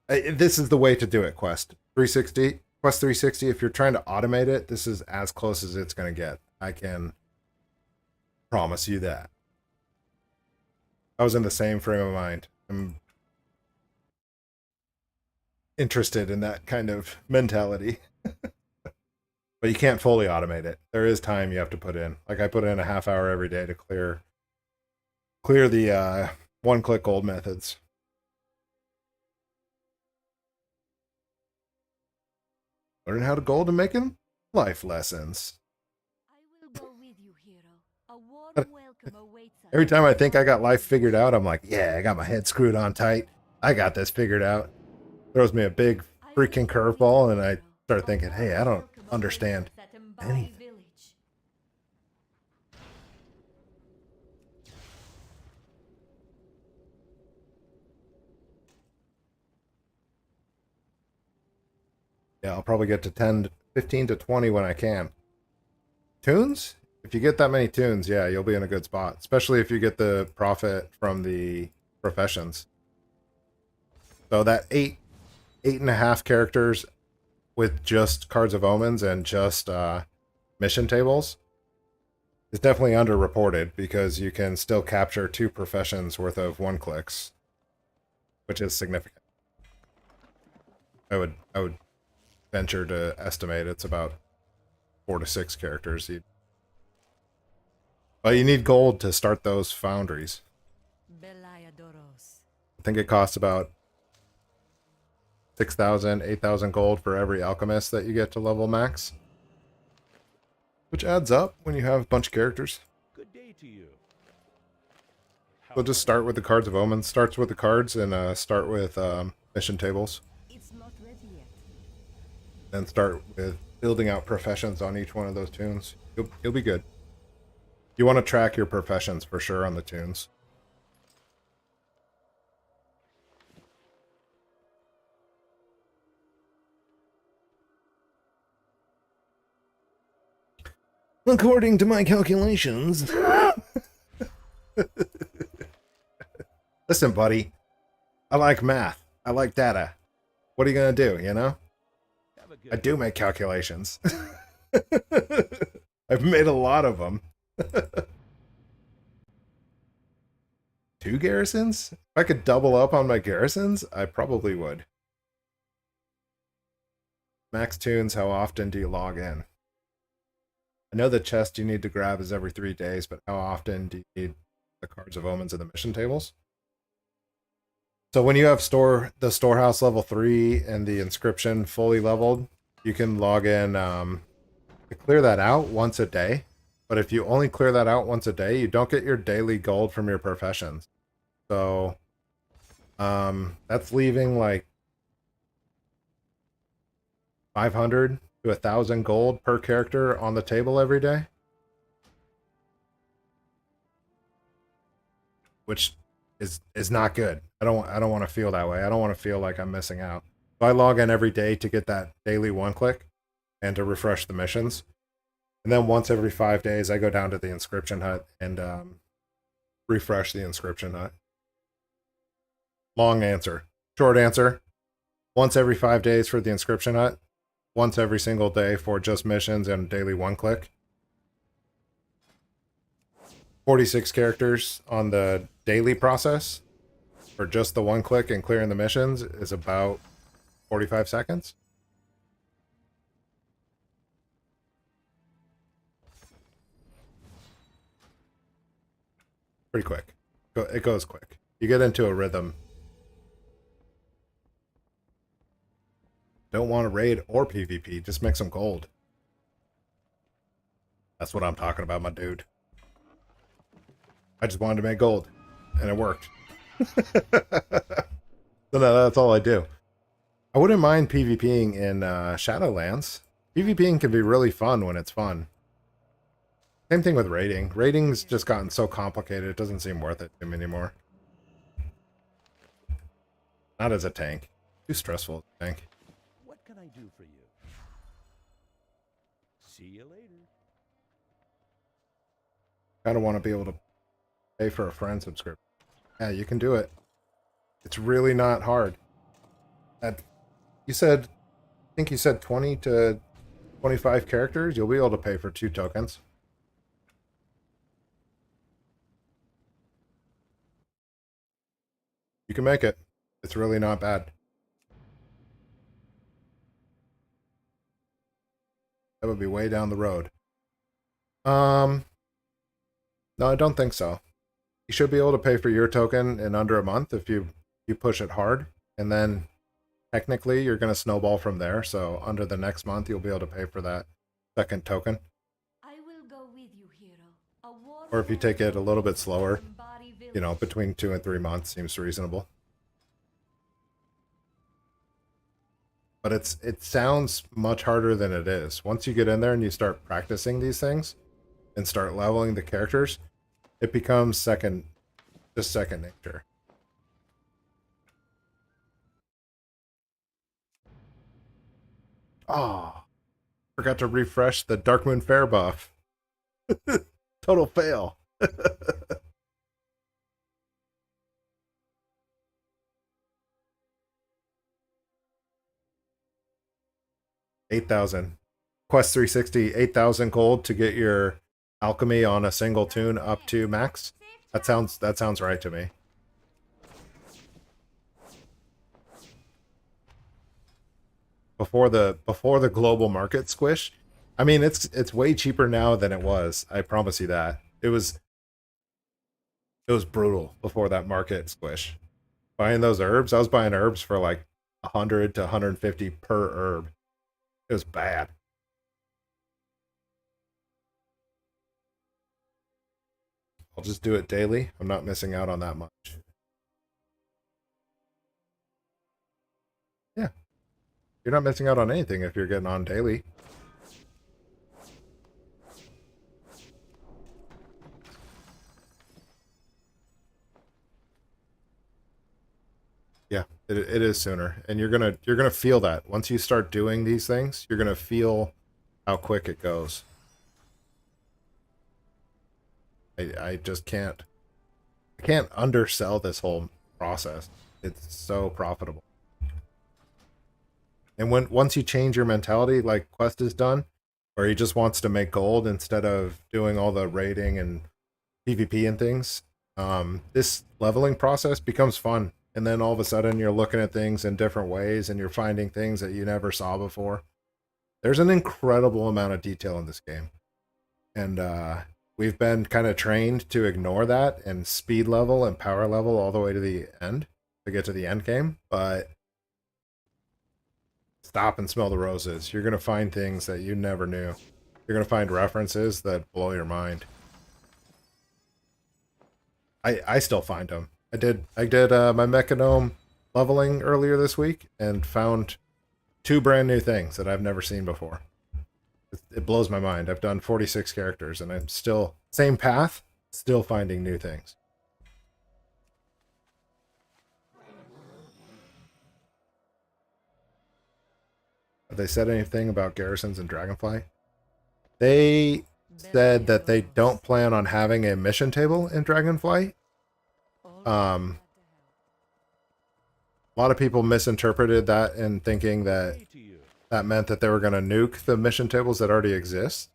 This is the way to do it, Quest 360. Quest 360, if you're trying to automate it, this is as close as it's going to get. I can promise you that. I was in the same frame of mind. I'm interested in that kind of mentality. But you can't fully automate it. There is time you have to put in. Like I put in a half hour every day to clear the one-click gold methods. Learn how to gold and making life lessons. I will go with you, hero. A warm welcome awaits us. Every time I think I got life figured out, I'm like, yeah, I got my head screwed on tight. I got this figured out. Throws me a big freaking curveball, and I start thinking, hey, I don't understand anything. Yeah, I'll probably get to 10, 15 to 20 when I can. Tunes? If you get that many tunes, yeah, you'll be in a good spot. Especially if you get the profit from the professions. So that 8.5 characters with just Cards of Omens and just mission tables is definitely underreported, because you can still capture 2 professions worth of 1-clicks, which is significant. I would venture to estimate it's about 4 to 6 characters. But you need gold to start those foundries. I think it costs about 6,000, 8,000 gold for every alchemist that you get to level max. Which adds up when you have a bunch of characters. Good day to you. So just start with the Cards of Omens. Starts with the cards and start with mission tables. It's not ready yet. Then start with building out professions on each one of those tunes. You'll be good. You want to track your professions for sure on the tunes. According to my calculations. Listen, buddy. I like math. I like data. What are you going to do, you know? Have a good I do make calculations. I've made a lot of them. 2 garrisons? If I could double up on my garrisons, I probably would. Max tunes, how often do you log in? I know the chest you need to grab is every 3 days, but how often do you need the Cards of Omens and the mission tables? So when you have the storehouse level 3 and the inscription fully leveled, you can log in to clear that out once a day. But if you only clear that out once a day, you don't get your daily gold from your professions. So that's leaving like 500 to 1,000 gold per character on the table every day. Which is not good. I don't want to feel that way. I don't want to feel like I'm missing out. So I log in every day to get that daily 1-click and to refresh the missions. And then once every 5 days, I go down to the inscription hut and refresh the inscription hut. Long answer. Short answer. Once every 5 days for the inscription hut. Once every single day for just missions and daily 1-click. 46 characters on the daily process for just the 1-click and clearing the missions is about 45 seconds. Pretty quick. It goes quick. You get into a rhythm. Don't want to raid or PvP, just make some gold. That's what I'm talking about, my dude. I just wanted to make gold, and it worked. So no, that's all I do. I wouldn't mind PvPing in Shadowlands. PvPing can be really fun when it's fun. Same thing with raiding. Raiding's just gotten so complicated, it doesn't seem worth it to me anymore. Not as a tank. Too stressful as a tank. What can I do for you? See you later. Kind of want to be able to pay for a friend subscription. Yeah, you can do it. It's really not hard. You said, I think you said 20 to 25 characters. You'll be able to pay for 2 tokens. You can make it. It's really not bad. That would be way down the road. No, I don't think so. You should be able to pay for your token in under a month if you push it hard, and then technically you're going to snowball from there. So under the next month, you'll be able to pay for that second token. I will go with you, hero. A warm Or if you take it a little bit slower, embody you know, village. between 2 and 3 months seems reasonable. But it sounds much harder than it is. Once you get in there and you start practicing these things and start leveling the characters, it becomes second nature. Oh, forgot to refresh the Darkmoon Fair buff. Total fail. 8,000. Quest 360, 8,000 gold to get your alchemy on a single tune up to max. That sounds right to me. Before the global market squish. I mean, it's way cheaper now than it was. I promise you that. It was brutal before that market squish. Buying those herbs, I was buying herbs for like 100 to 150 per herb. It was bad. I'll just do it daily. I'm not missing out on that much. Yeah. You're not missing out on anything if you're getting on daily. Yeah, it is sooner. And you're gonna feel that. Once you start doing these things, you're gonna feel how quick it goes. I just can't undersell this whole process. It's so profitable. And once you change your mentality, like Quest is done, where he just wants to make gold instead of doing all the raiding and PvP and things, this leveling process becomes fun. And then all of a sudden you're looking at things in different ways and you're finding things that you never saw before. There's an incredible amount of detail in this game. And we've been kind of trained to ignore that and speed level and power level all the way to the end to get to the end game. But stop and smell the roses. You're going to find things that you never knew. You're going to find references that blow your mind. I still find them. I did my Mechanome leveling earlier this week and found 2 brand new things that I've never seen before. It blows my mind. I've done 46 characters and I'm still, same path, still finding new things. Have they said anything about garrisons and Dragonflight? They said that they don't plan on having a mission table in Dragonflight. A lot of people misinterpreted that in thinking that Day to you. that meant that they were going to nuke the mission tables that already exist.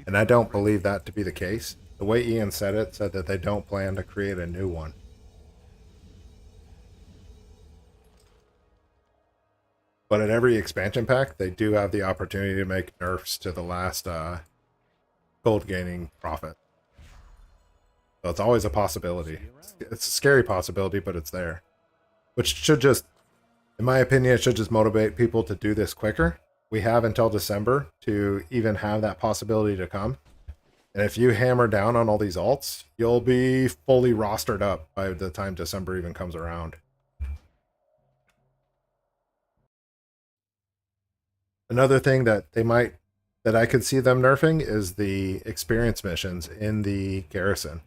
And I don't believe that to be the case. The way Ian said it, said that they don't plan to create a new one. But at every expansion pack, they do have the opportunity to make nerfs to the last gold gaining profit. So it's always a possibility. It's a scary possibility, but it's there. Which should just, in my opinion, it should just motivate people to do this quicker. We have until December to even have that possibility to come. And if you hammer down on all these alts, you'll be fully rostered up by the time December even comes around. Another thing that I could see them nerfing is the experience missions in the garrison.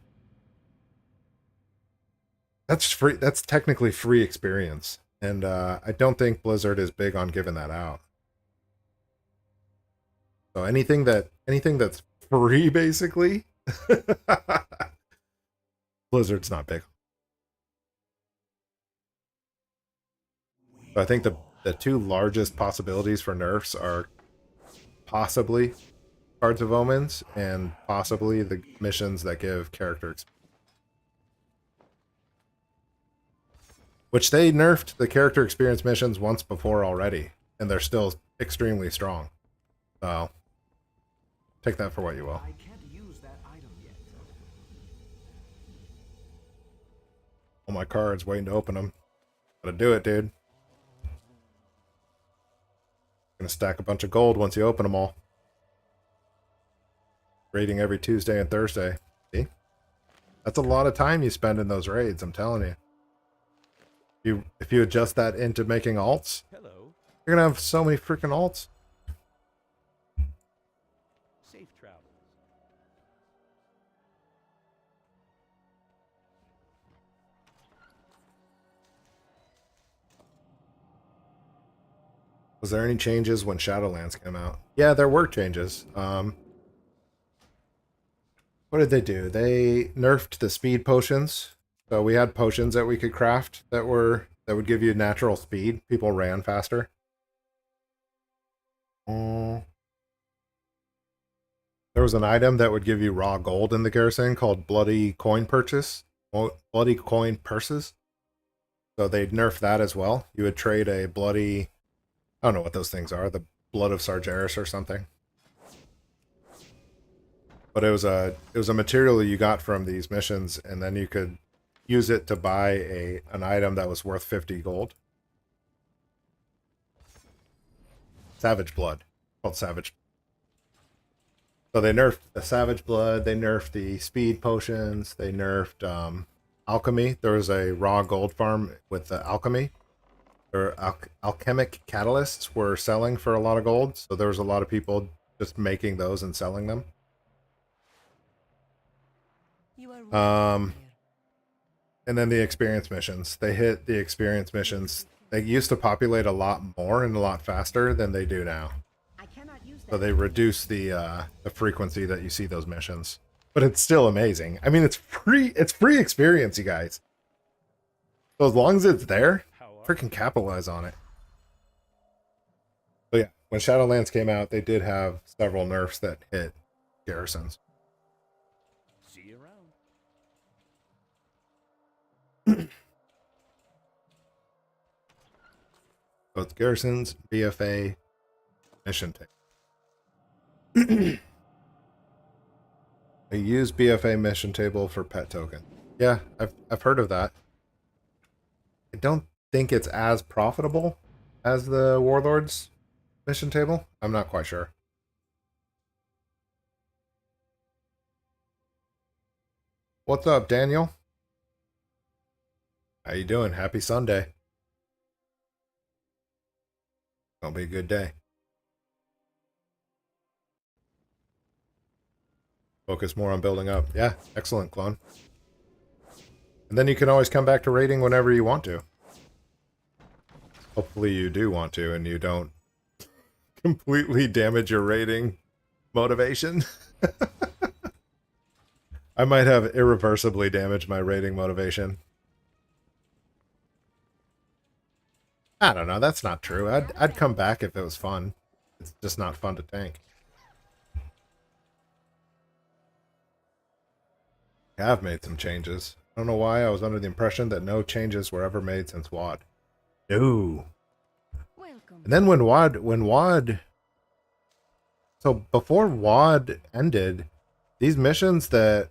That's free. That's technically free experience. And I don't think Blizzard is big on giving that out. So anything that's free, basically, Blizzard's not big. So I think the 2 largest possibilities for nerfs are possibly Cards of Omens and possibly the missions that give character experience. Which they nerfed the character experience missions once before already, and they're still extremely strong. So, take that for what you will. I can't use that item yet. All my cards, waiting to open them. Gotta do it, dude. Gonna stack a bunch of gold once you open them all. Raiding every Tuesday and Thursday. See? That's a lot of time you spend in those raids, I'm telling you. If you adjust that into making alts, Hello. you're gonna have so many freaking alts. Safe travels. Was there any changes when Shadowlands came out? Yeah, there were changes. What did they do? They nerfed the speed potions. So we had potions that we could craft that would give you natural speed. People ran faster. There was an item that would give you raw gold in the garrison called Bloody Coin Purchase. Bloody Coin Purses. So they'd nerf that as well. You would trade a bloody, I don't know what those things are, the blood of Sargeras or something. But it was a material you got from these missions, and then you could use it to buy an item that was worth 50 gold. Savage Blood. Called Savage. So they nerfed the Savage Blood. They nerfed the speed potions. They nerfed alchemy. There was a raw gold farm with the alchemy. Or alchemic catalysts were selling for a lot of gold. So there was a lot of people just making those and selling them. You are welcome here. And then the experience missions. They hit the experience missions. They used to populate a lot more and a lot faster than they do now. I cannot use that. So they reduce the frequency that you see those missions. But it's still amazing. I mean, it's free experience, you guys. So as long as it's there, freaking capitalize on it. So yeah, when Shadowlands came out, they did have several nerfs that hit garrisons. See you around. So it's garrisons, BFA, mission table. I use BFA mission table for pet token. Yeah, I've heard of that. I don't think it's as profitable as the Warlords mission table. I'm not quite sure. What's up, Daniel? How you doing? Happy Sunday. Gonna be a good day. Focus more on building up. Yeah, excellent, clone. And then you can always come back to raiding whenever you want to. Hopefully you do want to, and you don't completely damage your raiding motivation. I might have irreversibly damaged my raiding motivation. I don't know, that's not true. I'd come back if it was fun. It's just not fun to tank. I have made some changes. I don't know why I was under the impression that no changes were ever made since WoD. No. Welcome. And then when WoD so before WoD ended, these missions that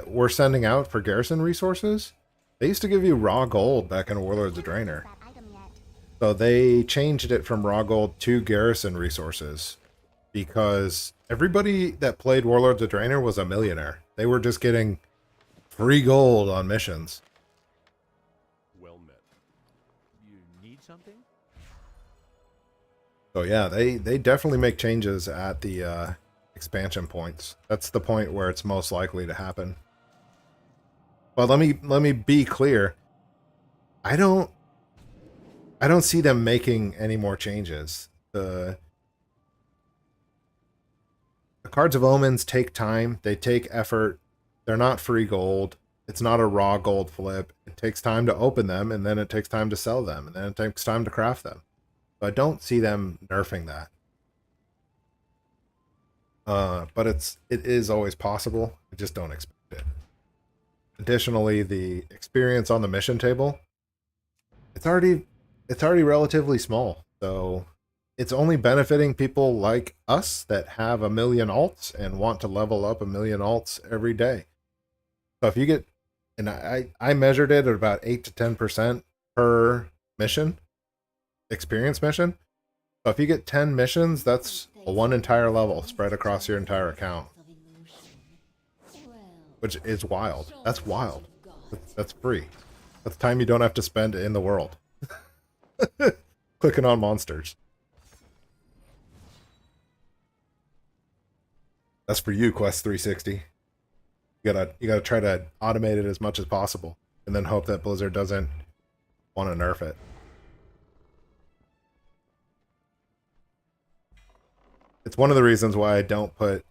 we're sending out for garrison resources, they used to give you raw gold back in Warlords of Draenor. So they changed it from raw gold to garrison resources because everybody that played Warlords of Draenor was a millionaire. They were just getting free gold on missions. Well met. You need something? So yeah, they definitely make changes at the expansion points. That's the point where it's most likely to happen. But let me be clear. I don't see them making any more changes. The Cards of Omens take time. They take effort. They're not free gold. It's not a raw gold flip. It takes time to open them, and then it takes time to sell them, and then it takes time to craft them. So I don't see them nerfing that. But it is always possible. I just don't expect it. Additionally, the experience on the mission table, it's already relatively small. So it's only benefiting people like us that have 1 million alts and want to level up 1 million alts every day. So if you get, and I measured it at about 8 to 10% per mission, experience mission. So if you get 10 missions, that's one entire level spread across your entire account, which is wild. That's wild. That's free. That's time you don't have to spend in the world. Clicking on monsters. That's for you, Quest 360. You gotta try to automate it as much as possible, and then hope that Blizzard doesn't want to nerf it. It's one of the reasons why I don't put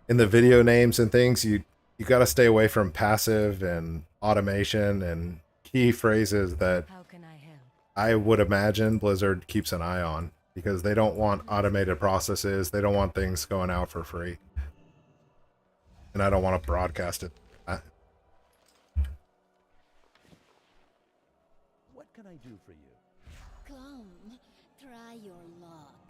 in the video names and things. You gotta stay away from passive and automation and key phrases that How can I help? I would imagine Blizzard keeps an eye on, because they don't want automated processes. They don't want things going out for free. And I don't want to broadcast it. What can I do for you? Come, try your luck.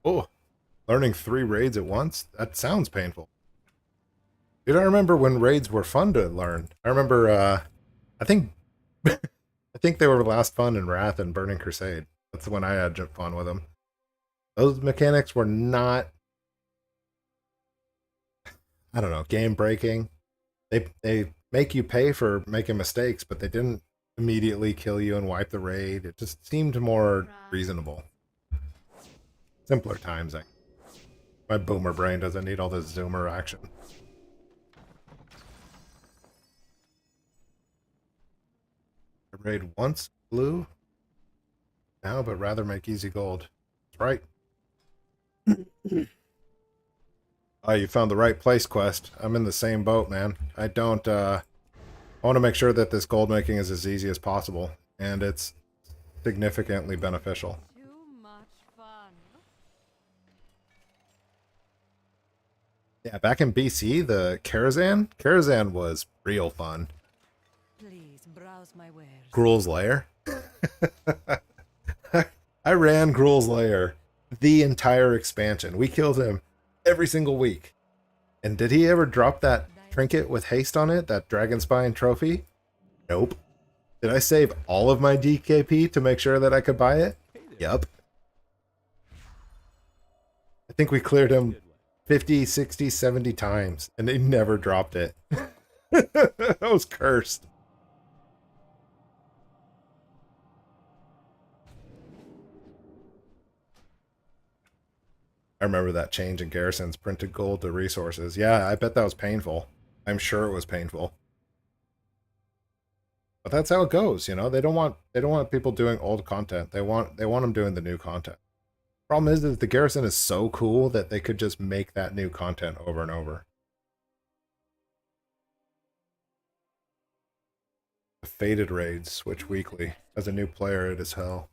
Oh, learning 3 raids at once? That sounds painful. Dude, I remember when raids were fun to learn. I remember I think I think they were last fun in Wrath and Burning Crusade. That's when I had fun with them. Those mechanics were not, I don't know, game breaking. They make you pay for making mistakes, but they didn't immediately kill you and wipe the raid. It just seemed more reasonable. Simpler times. My boomer brain doesn't need all this zoomer action. I raid once blue now, but rather make easy gold. That's right. Oh, you found the right place, Quest. I'm in the same boat, man. I don't, I want to make sure that this gold making is as easy as possible, and it's significantly beneficial. Too much fun. Yeah, back in BC, the Karazhan was real fun. Please browse my wares. Gruul's Lair. I ran Gruul's Lair the entire expansion. We killed him every single week. And did he ever drop that trinket with haste on it, that Dragon Spine trophy? Nope. Did I save all of my DKP to make sure that I could buy it? Yup. I think we cleared him 50, 60, 70 times, and they never dropped it. That was cursed. I remember that change in Garrison's printed gold to resources. Yeah, I bet that was painful. I'm sure it was painful. But that's how it goes, you know. They don't want people doing old content. They want them doing the new content. Problem is that the Garrison is so cool that they could just make that new content over and over. The Faded raids switch weekly. As a new player, it is hell.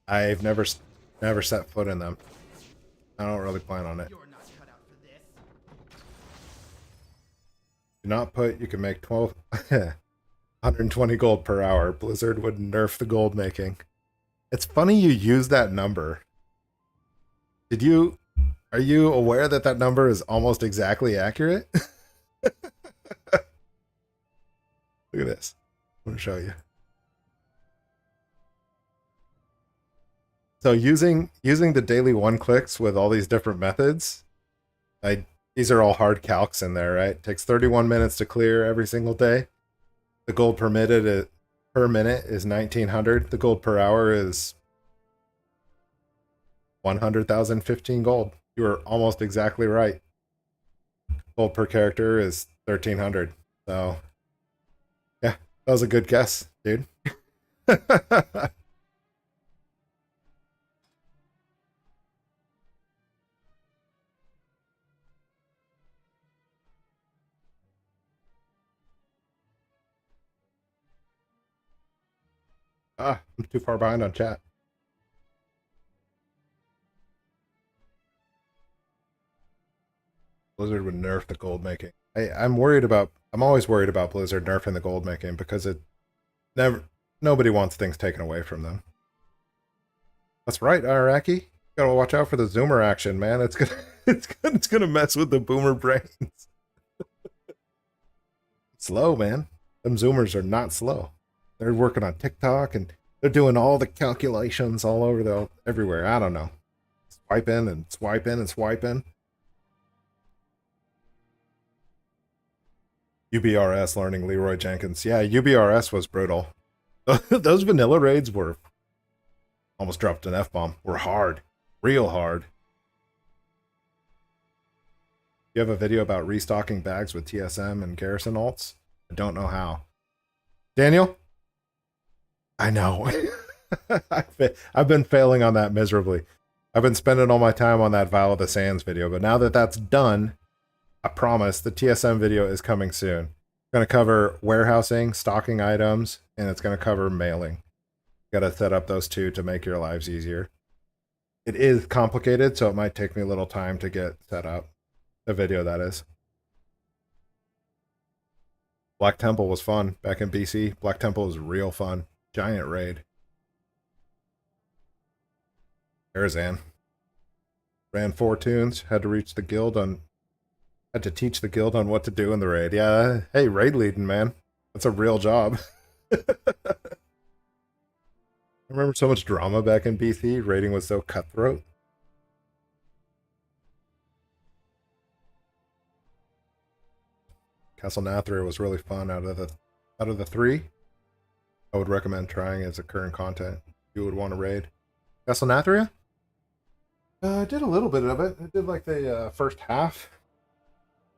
I've never set foot in them. I don't really plan on it. You're not cut out for this. Do not put, you can make 120 gold per hour. Blizzard would nerf the gold making. It's funny you use that number. Are you aware that that number is almost exactly accurate? Look at this. I'm going to show you. So using the daily one clicks with all these different methods, these are all hard calcs in there, right? It takes 31 minutes to clear every single day. The gold per minute is 1900. The gold per hour is 100,015 gold. You were almost exactly right. Gold per character is 1300. So yeah, that was a good guess, dude. I'm too far behind on chat. Blizzard would nerf the gold making. I'm always worried about Blizzard nerfing the gold making because nobody wants things taken away from them. That's right, Iraqi. Gotta watch out for the zoomer action, man. It's gonna mess with the boomer brains. Slow, man. Them zoomers are not slow. They're working on TikTok and they're doing all the calculations all over everywhere. I don't know. Swiping and swiping and swiping. UBRS learning Leroy Jenkins. Yeah, UBRS was brutal. Those vanilla raids were almost dropped an F-bomb. Were hard. Real hard. You have a video about restocking bags with TSM and Garrison alts? I don't know how. Daniel? I know. I've been failing on that miserably. I've been spending all my time on that Vial of the Sands video, but now that that's done, I promise the TSM video is coming soon. It's going to cover warehousing, stocking items, and it's going to cover mailing. Got to set up those two to make your lives easier. It is complicated, so it might take me a little time to get set up. The video, that is. Black Temple was fun back in BC. Black Temple was real fun. Giant raid. Karazhan. Ran 4 tunes. Had to teach the guild on what to do in the raid. Yeah, hey, raid leading, man. That's a real job. I remember so much drama back in BC. Raiding was so cutthroat. Castle Nathria was really fun out of the three. I would recommend trying as a current content. You would want to raid. Castle Nathria? I did a little bit of it. I did like the first half.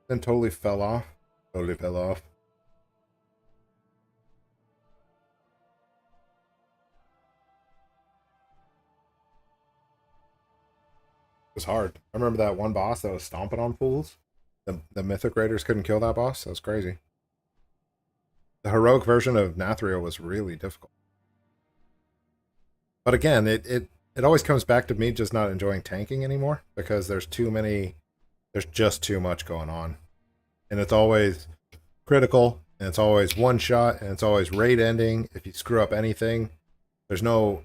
Then totally fell off. Totally fell off. It was hard. I remember that one boss that was stomping on fools. The Mythic Raiders couldn't kill that boss. That was crazy. The heroic version of Nathria was really difficult. But again, it always comes back to me just not enjoying tanking anymore because there's just too much going on. And it's always critical, and it's always one shot, and it's always raid ending. If you screw up anything, there's no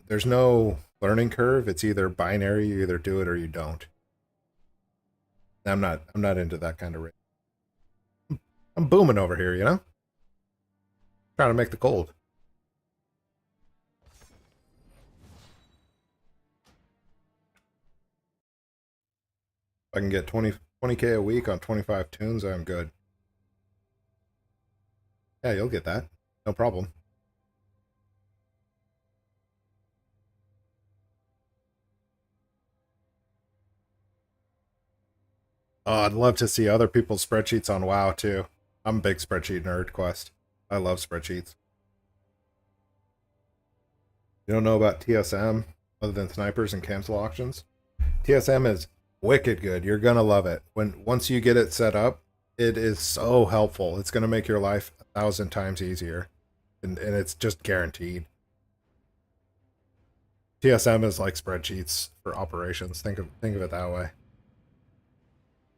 learning curve. It's either binary, you either do it or you don't. I'm not into that kind of raid. I'm booming over here, you know? Trying to make the gold. If I can get 20K a week on 25 tunes, I'm good. Yeah, you'll get that. No problem. Oh, I'd love to see other people's spreadsheets on WoW too. I'm a big spreadsheet nerd, Quest. I love spreadsheets. You don't know about TSM other than snipers and cancel auctions? TSM is wicked good. You're gonna love it. Once you get it set up, it is so helpful. It's gonna make your life 1,000 times easier. And it's just guaranteed. TSM is like spreadsheets for operations. Think of it that way.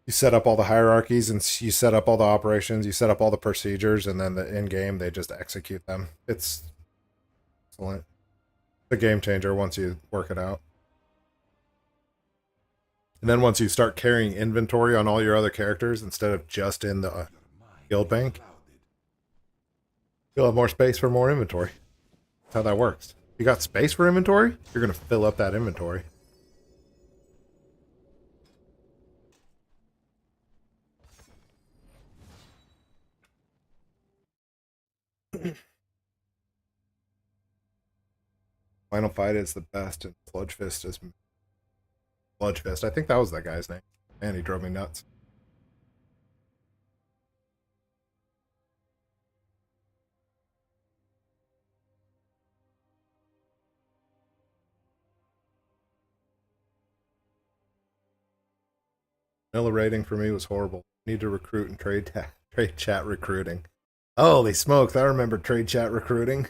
You set up all the hierarchies and you set up all the operations, you set up all the procedures, and then in game they just execute them. It's excellent. It's a game changer once you work it out. And then once you start carrying inventory on all your other characters instead of just in the guild bank, you'll have more space for more inventory. That's how that works. You got space for inventory, you're going to fill up that inventory. Final Fight is the best, and Sludgefist is Sludgefist. I think that was that guy's name. Man, he drove me nuts. Vanilla rating for me was horrible. Need to recruit and trade chat recruiting. Holy smokes, I remember trade chat recruiting.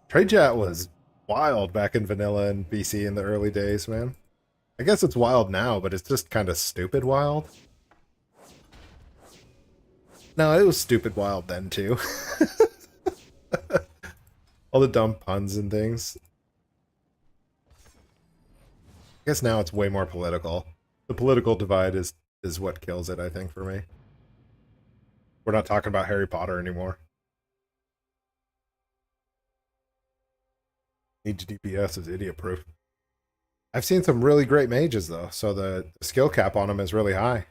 Trade chat was wild back in vanilla and BC in the early days, man. I guess it's wild now, but it's just kind of stupid wild. No, it was stupid wild then too. All the dumb puns and things. I guess now it's way more political. The political divide is what kills it, I think, for me. We're not talking about Harry Potter anymore. Need to DPS is idiot proof. I've seen some really great mages though, so the skill cap on them is really high.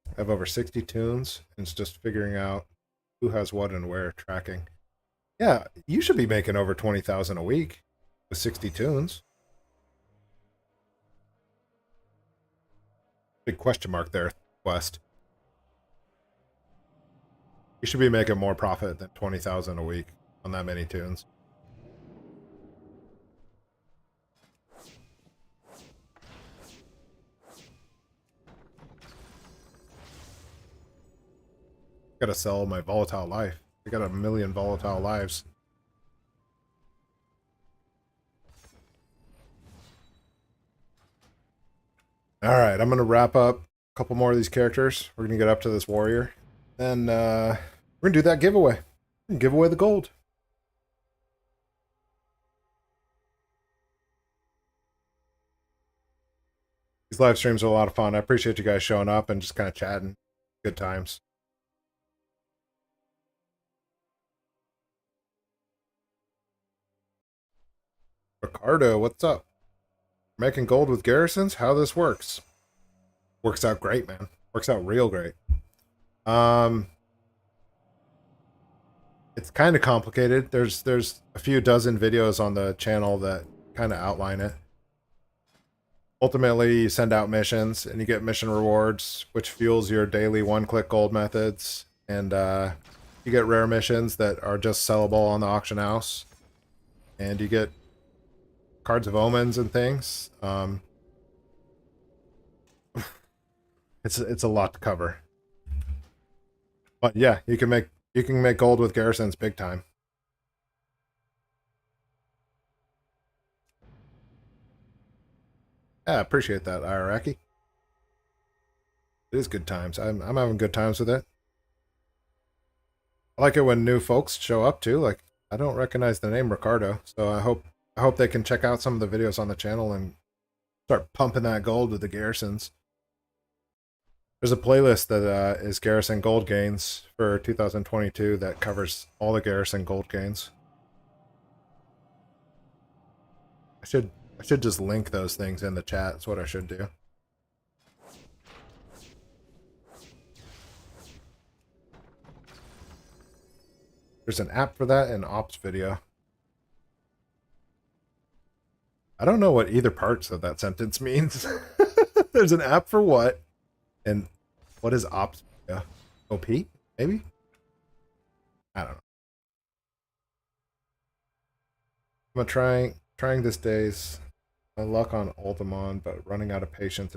I have over 60 tunes, and it's just figuring out who has what and where tracking. Yeah, you should be making over 20,000 a week with 60 tunes. Big question mark there, Quest. You should be making more profit than 20,000 a week on that many tunes. Gotta sell my volatile life. I got 1 million volatile lives. Alright, I'm gonna wrap up a couple more of these characters. We're gonna get up to this warrior. Then we're gonna do that giveaway. We're gonna give away the gold. These live streams are a lot of fun. I appreciate you guys showing up and just kind of chatting. Good times. Ricardo, what's up? Making gold with garrisons? How this works? Works out great, man. Works out real great. It's kind of complicated. There's a few dozen videos on the channel that kind of outline it. Ultimately, you send out missions and you get mission rewards, which fuels your daily one-click gold methods. And you get rare missions that are just sellable on the auction house. And you get cards of omens and things. It's a lot to cover. But yeah, you can make gold with garrisons big time. Yeah, appreciate that, Iraqi. It is good times. I'm having good times with it. I like it when new folks show up too. Like, I don't recognize the name Ricardo, so I hope they can check out some of the videos on the channel and start pumping that gold with the garrisons. There's a playlist that is garrison gold gains for 2022 that covers all the garrison gold gains. I should just link those things in the chat. That's what I should do. There's an app for that in Ops video. I don't know what either parts of that sentence means. There's an app for what? And what is Ops video? OP? Maybe? I don't know. I'm trying this day's my luck on Ultimon, but running out of patience.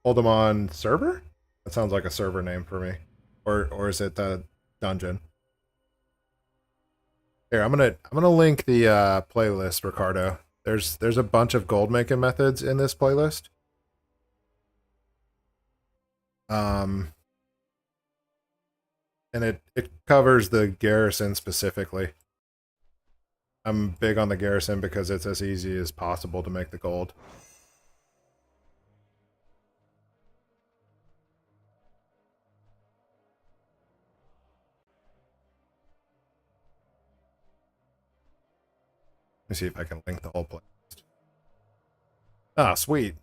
Ultimon server? That sounds like a server name for me. Or is it the dungeon? Here, I'm gonna link the playlist, Ricardo. There's a bunch of gold making methods in this playlist. And it covers the garrison specifically. I'm big on the garrison because it's as easy as possible to make the gold. Let me see if I can link the whole playlist. Ah, sweet.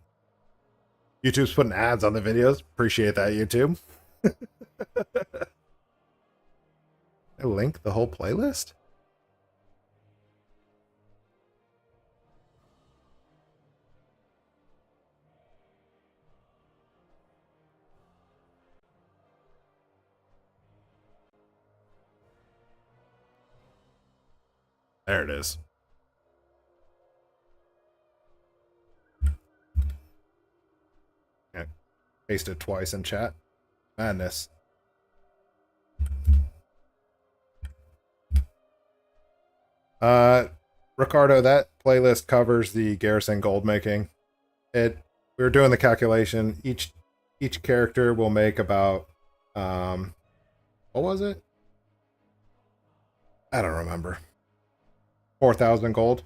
YouTube's putting ads on the videos. Appreciate that, YouTube. I link the whole playlist? There it is. Yeah, paste it twice in chat. Madness. Ricardo, that playlist covers the garrison gold making. We were doing the calculation. Each character will make about what was it? I don't remember. 4,000 gold.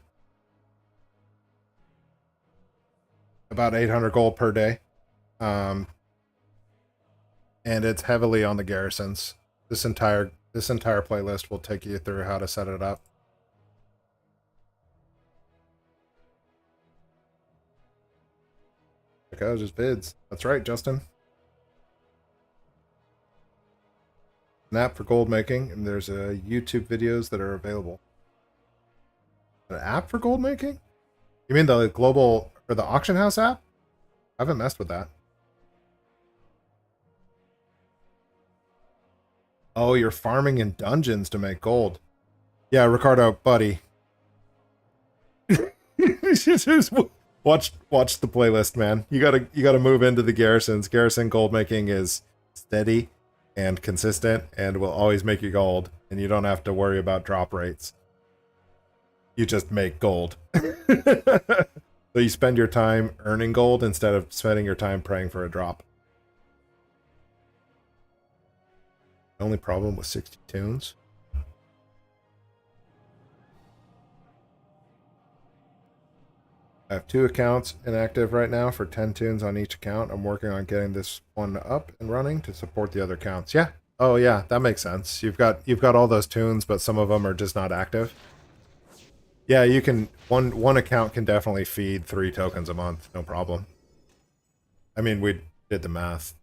About 800 gold per day. And it's heavily on the garrisons. This entire playlist will take you through how to set it up. Check out his vids. That's right, Justin. An app for gold making, and there's YouTube videos that are available. An app for gold making? You mean the global or the auction house app? I haven't messed with that. Oh, you're farming in dungeons to make gold. Yeah, Ricardo, buddy. Just watch the playlist, man. You gotta move into the garrisons. Garrison gold making is steady and consistent and will always make you gold, and you don't have to worry about drop rates. You just make gold. So you spend your time earning gold instead of spending your time praying for a drop. The only problem with 60 tunes. I have 2 accounts inactive right now for 10 tunes on each account. I'm working on getting this one up and running to support the other accounts. Yeah. Oh yeah, that makes sense. You've got all those tunes, but some of them are just not active. Yeah, you can one account can definitely feed 3 tokens a month, no problem. I mean, we did the math.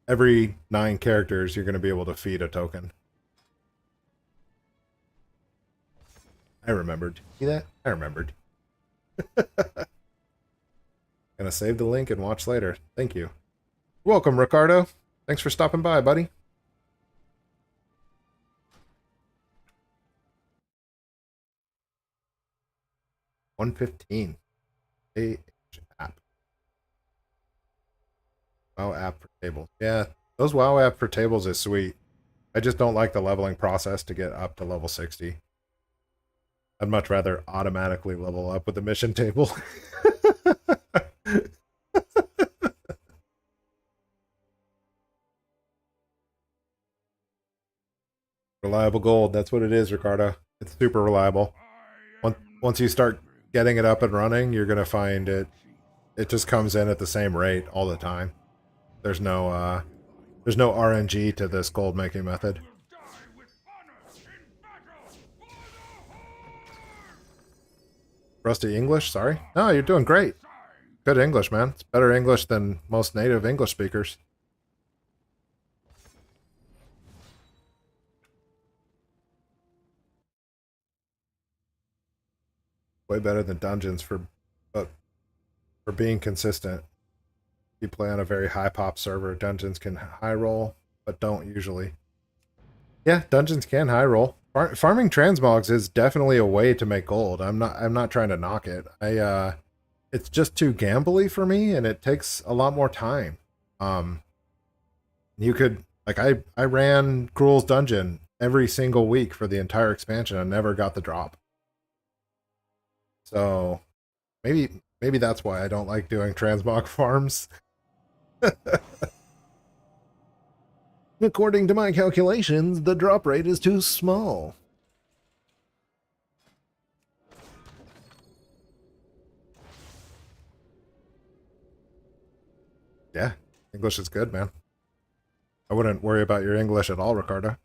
Every 9 characters, you're going to be able to feed a token. I remembered. See that? I remembered. Gonna save the link and watch later. Thank you. Welcome, Ricardo. Thanks for stopping by, buddy. $115. App. WoW app for tables. Yeah, those WoW app for tables is sweet. I just don't like the leveling process to get up to level 60. I'd much rather automatically level up with the mission table. Reliable gold, that's what it is, Ricardo. It's super reliable. Once you start getting it up and running, you're gonna find it just comes in at the same rate all the time. There's no RNG to this gold making method. Rusty English, sorry. No, you're doing great. Good English, man. It's better English than most native English speakers. Way better than dungeons for being consistent. You play on a very high pop server. Dungeons can high roll, but don't usually. Yeah, dungeons can high roll. Farming transmogs is definitely a way to make gold. I'm not trying to knock it. It's just too gambly for me, and it takes a lot more time. You could like I ran Cruel's Dungeon every single week for the entire expansion. I never got the drop. So maybe that's why I don't like doing transmog farms. According to my calculations, the drop rate is too small. Yeah, English is good, man. I wouldn't worry about your English at all, Ricardo.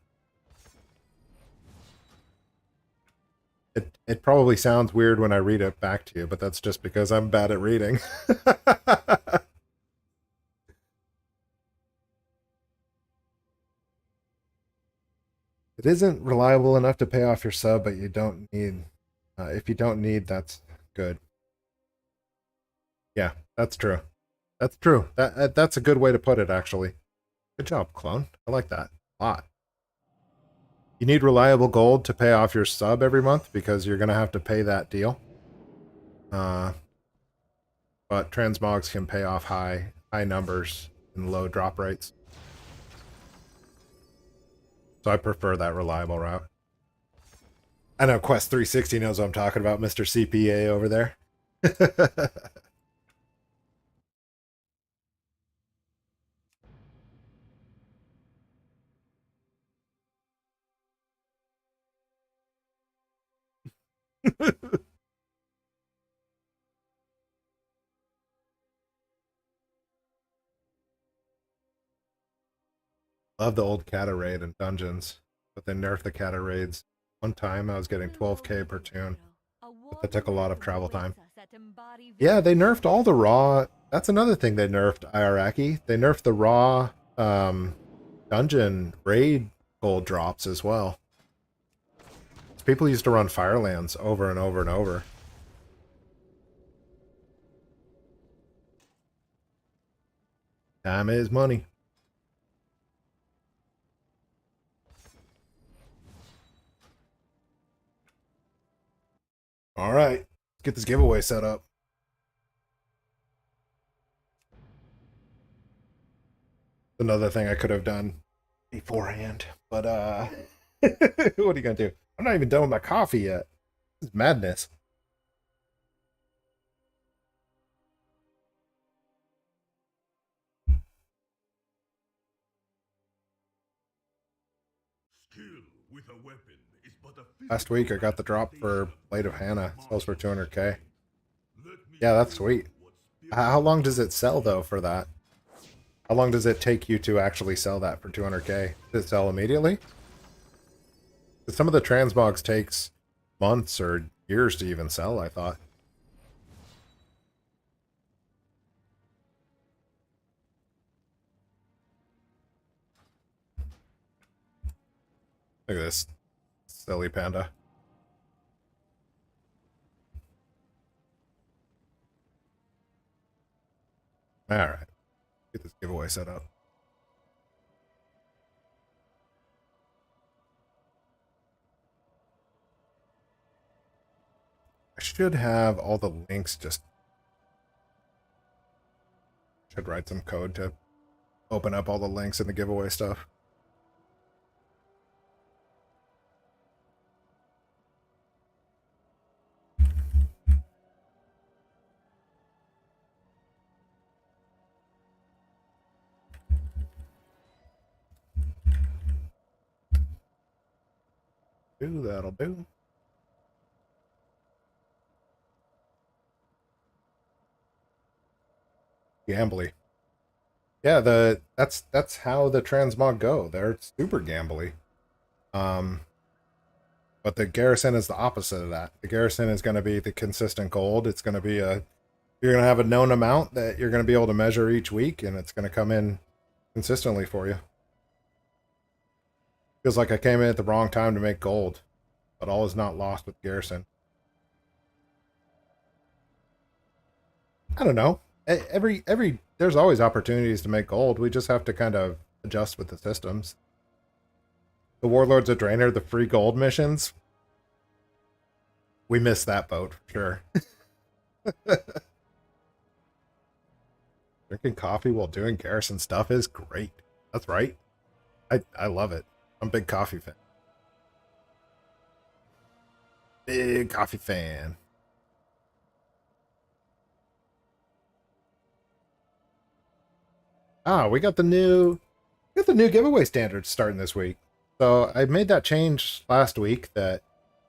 It probably sounds weird when I read it back to you, but that's just because I'm bad at reading. It isn't reliable enough to pay off your sub, but you don't need... if you don't need, that's good. Yeah, that's true. That's true. That's a good way to put it, actually. Good job, Clone. I like that a lot. You need reliable gold to pay off your sub every month because you're going to have to pay that deal. But transmogs can pay off high numbers and low drop rates. So I prefer that reliable route. I know Quest 360 knows what I'm talking about, Mr. CPA over there. Love the old Kata raid and dungeons, but they nerfed the Kata raids. One time I was getting 12k per tune, but that took a lot of travel time. Yeah, they nerfed all the raw. That's another thing they nerfed, Iraqi. They nerfed the raw dungeon raid gold drops as well. People used to run Firelands over and over and over. Time is money. All right, let's get this giveaway set up. Another thing I could have done beforehand, but what are you gonna do? I'm not even done with my coffee yet. This is madness. Last week I got the drop for Blade of Hannah. It sells for 200k. Yeah, that's sweet. How long does it sell though for that? How long does it take you to actually sell that for 200k? Does it sell immediately? 'Cause some of the transmogs takes months or years to even sell, I thought. Look at this silly panda. Alright. Get this giveaway set up. I should have all the links just... Should write some code to open up all the links in the giveaway stuff. That'll do. Gambly. Yeah, that's how the transmog go. They're super gambly. But the garrison is the opposite of that. The garrison is going to be the consistent gold. It's going to be you're going to have a known amount that you're going to be able to measure each week, and it's going to come in consistently for you. Feels like I came in at the wrong time to make gold, but all is not lost with garrison. I don't know. There's always opportunities to make gold. We just have to kind of adjust with the systems. The Warlords of Draenor, the free gold missions. We missed that boat for sure. Drinking coffee while doing garrison stuff is great. That's right. I love it. I'm a big coffee fan. Big coffee fan. Ah, we got the new giveaway standards starting this week. So I made that change last week that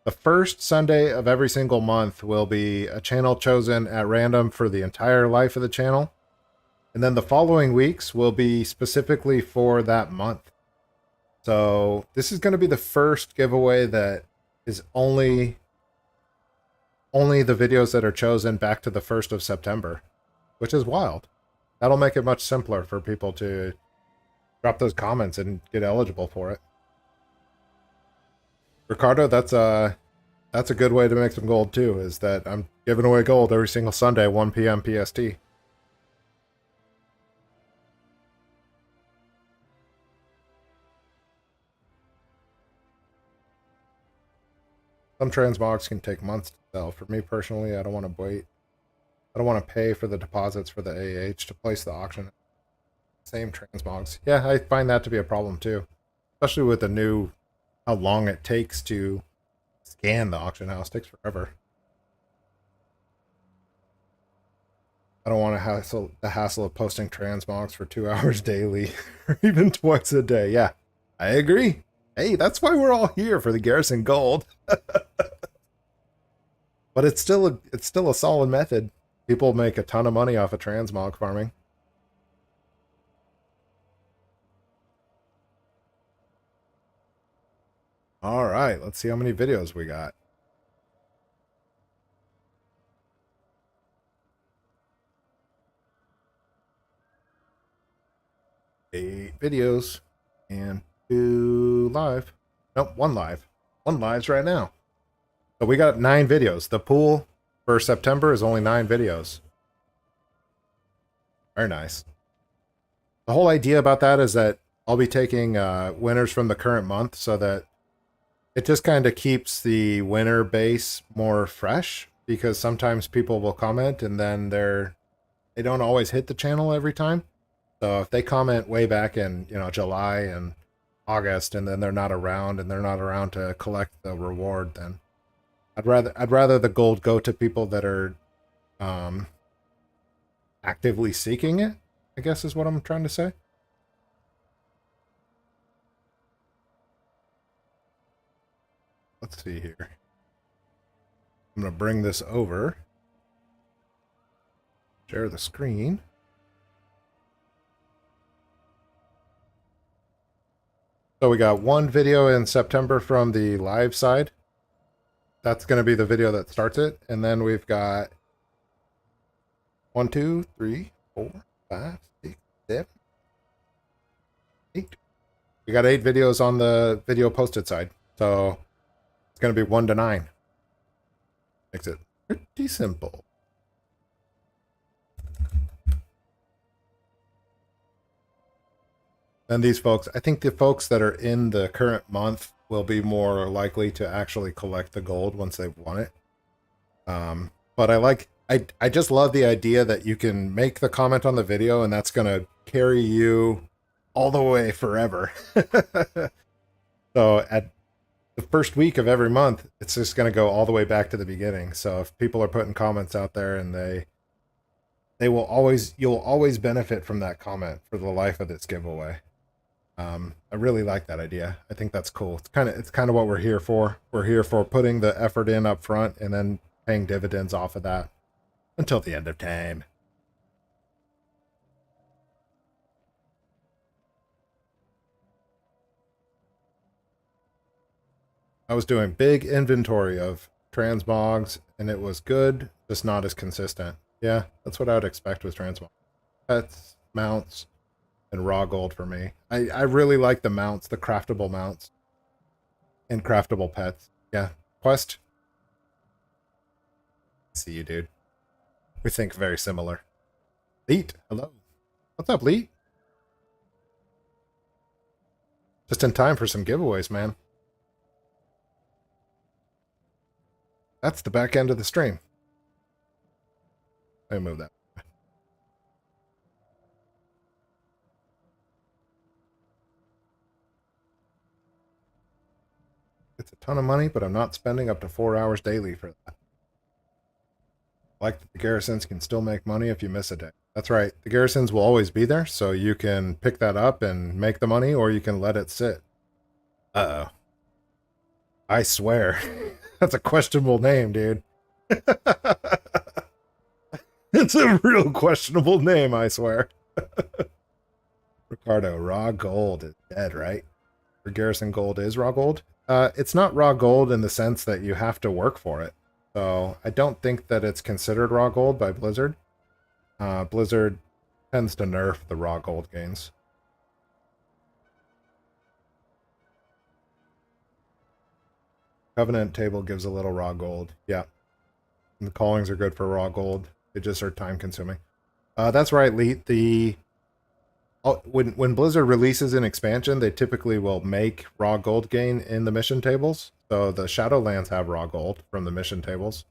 the first Sunday of every single month will be a channel chosen at random for the entire life of the channel. And then the following weeks will be specifically for that month. So this is going to be the first giveaway that is only the videos that are chosen back to the 1st of September, which is wild. That'll make it much simpler for people to drop those comments and get eligible for it. Ricardo, that's a good way to make some gold too, is that I'm giving away gold every single Sunday, 1 p.m. PST. Some transmogs can take months to sell. For me personally, I don't want to wait. I don't want to pay for the deposits for the AH to place the auction. Same transmogs. Yeah, I find that to be a problem too. Especially with the new, how long it takes to scan the auction house. It takes forever. I don't want to the hassle of posting transmogs for 2 hours daily or even twice a day. Yeah, I agree. Hey, that's why we're all here, for the garrison gold. But it's still a solid method. People make a ton of money off of transmog farming. All right, let's see how many videos we got. 8 videos and 2 live. Nope, 1 live. 1 live's right now. So we got 9 videos. The pool for September is only 9 videos. Very nice. The whole idea about that is that I'll be taking winners from the current month so that it just kind of keeps the winner base more fresh, because sometimes people will comment and then they don't always hit the channel every time. So if they comment way back in, July and August, and then they're not around to collect the reward, then I'd rather the gold go to people that are actively seeking it, I guess is what I'm trying to say. Let's see here. I'm going to bring this over. Share the screen. So we got one video in September from the live side. That's going to be the video that starts it. And then we've got 1, 2, 3, 4, 5, 6, 7, 8. We got 8 videos on the video posted side. So it's going to be 1 to 9. Makes it pretty simple. And these folks, I think the folks that are in the current month will be more likely to actually collect the gold once they've won it. But I just love the idea that you can make the comment on the video and that's going to carry you all the way forever. So at the first week of every month, it's just going to go all the way back to the beginning. So if people are putting comments out there and you'll always benefit from that comment for the life of this giveaway. I really like that idea. I think that's cool. It's kind of what we're here for. We're here for putting the effort in up front and then paying dividends off of that until the end of time. I was doing big inventory of transmogs and it was good, just not as consistent. Yeah, that's what I would expect with transmog. Pets, mounts, and raw gold for me. I really like the mounts, the craftable mounts, and craftable pets. Yeah. Quest? See you, dude. We think very similar. Leet, hello. What's up, Leet? Just in time for some giveaways, man. That's the back end of the stream. Let me move that. It's a ton of money, but I'm not spending up to 4 hours daily for that. Like that the garrisons can still make money if you miss a day. That's right. The garrisons will always be there, so you can pick that up and make the money, or you can let it sit. Uh-oh. I swear. That's a questionable name, dude. It's a real questionable name, I swear. Ricardo, raw gold is dead, right? For garrison gold is raw gold? It's not raw gold in the sense that you have to work for it. So I don't think that it's considered raw gold by Blizzard. Blizzard tends to nerf the raw gold gains. Covenant table gives a little raw gold. Yeah. And the callings are good for raw gold. They just are time consuming. That's right, Leet. When Blizzard releases an expansion, they typically will make raw gold gain in the mission tables. So the Shadowlands have raw gold from the mission tables.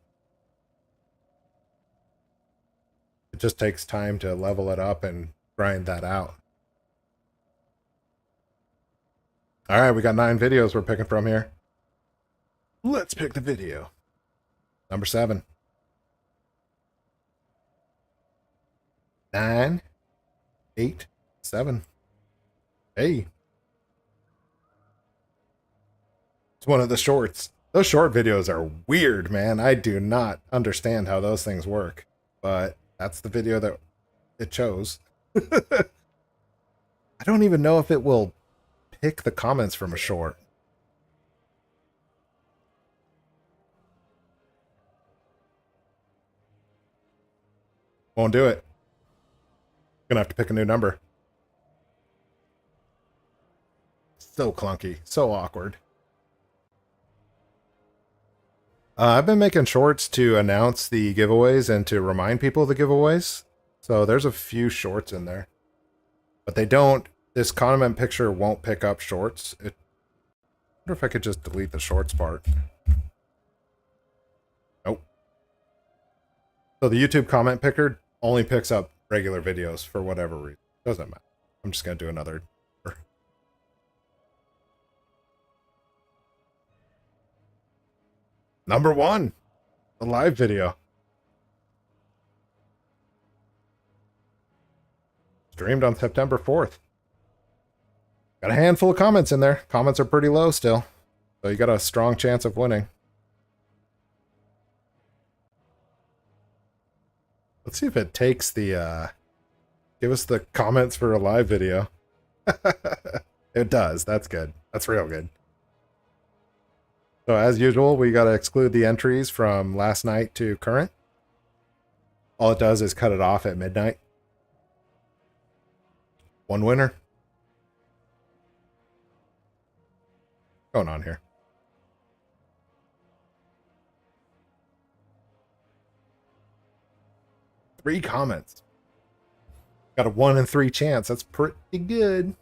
It just takes time to level it up and grind that out. All right, we got 9 videos we're picking from here. Let's pick the video. Number 7. 9, 8, 7. Hey. It's one of the shorts. Those short videos are weird, man. I do not understand how those things work. But that's the video that it chose. I don't even know if it will pick the comments from a short. Won't do it. Gonna have to pick a new number. So clunky. So awkward. I've been making shorts to announce the giveaways and to remind people of the giveaways. So there's a few shorts in there. But they don't... This condiment picture won't pick up shorts. I wonder if I could just delete the shorts part. Nope. So the YouTube comment picker only picks up regular videos for whatever reason. Doesn't matter. I'm just going to do another. Number 1. The live video. Streamed on September 4th. Got a handful of comments in there. Comments are pretty low still. So you got a strong chance of winning. Let's see if it takes the, give us the comments for a live video. It does. That's good. That's real good. So as usual, we got to exclude the entries from last night to current. All it does is cut it off at midnight. One winner. What's going on here? Three comments. Got a 1 in 3 chance. That's pretty good.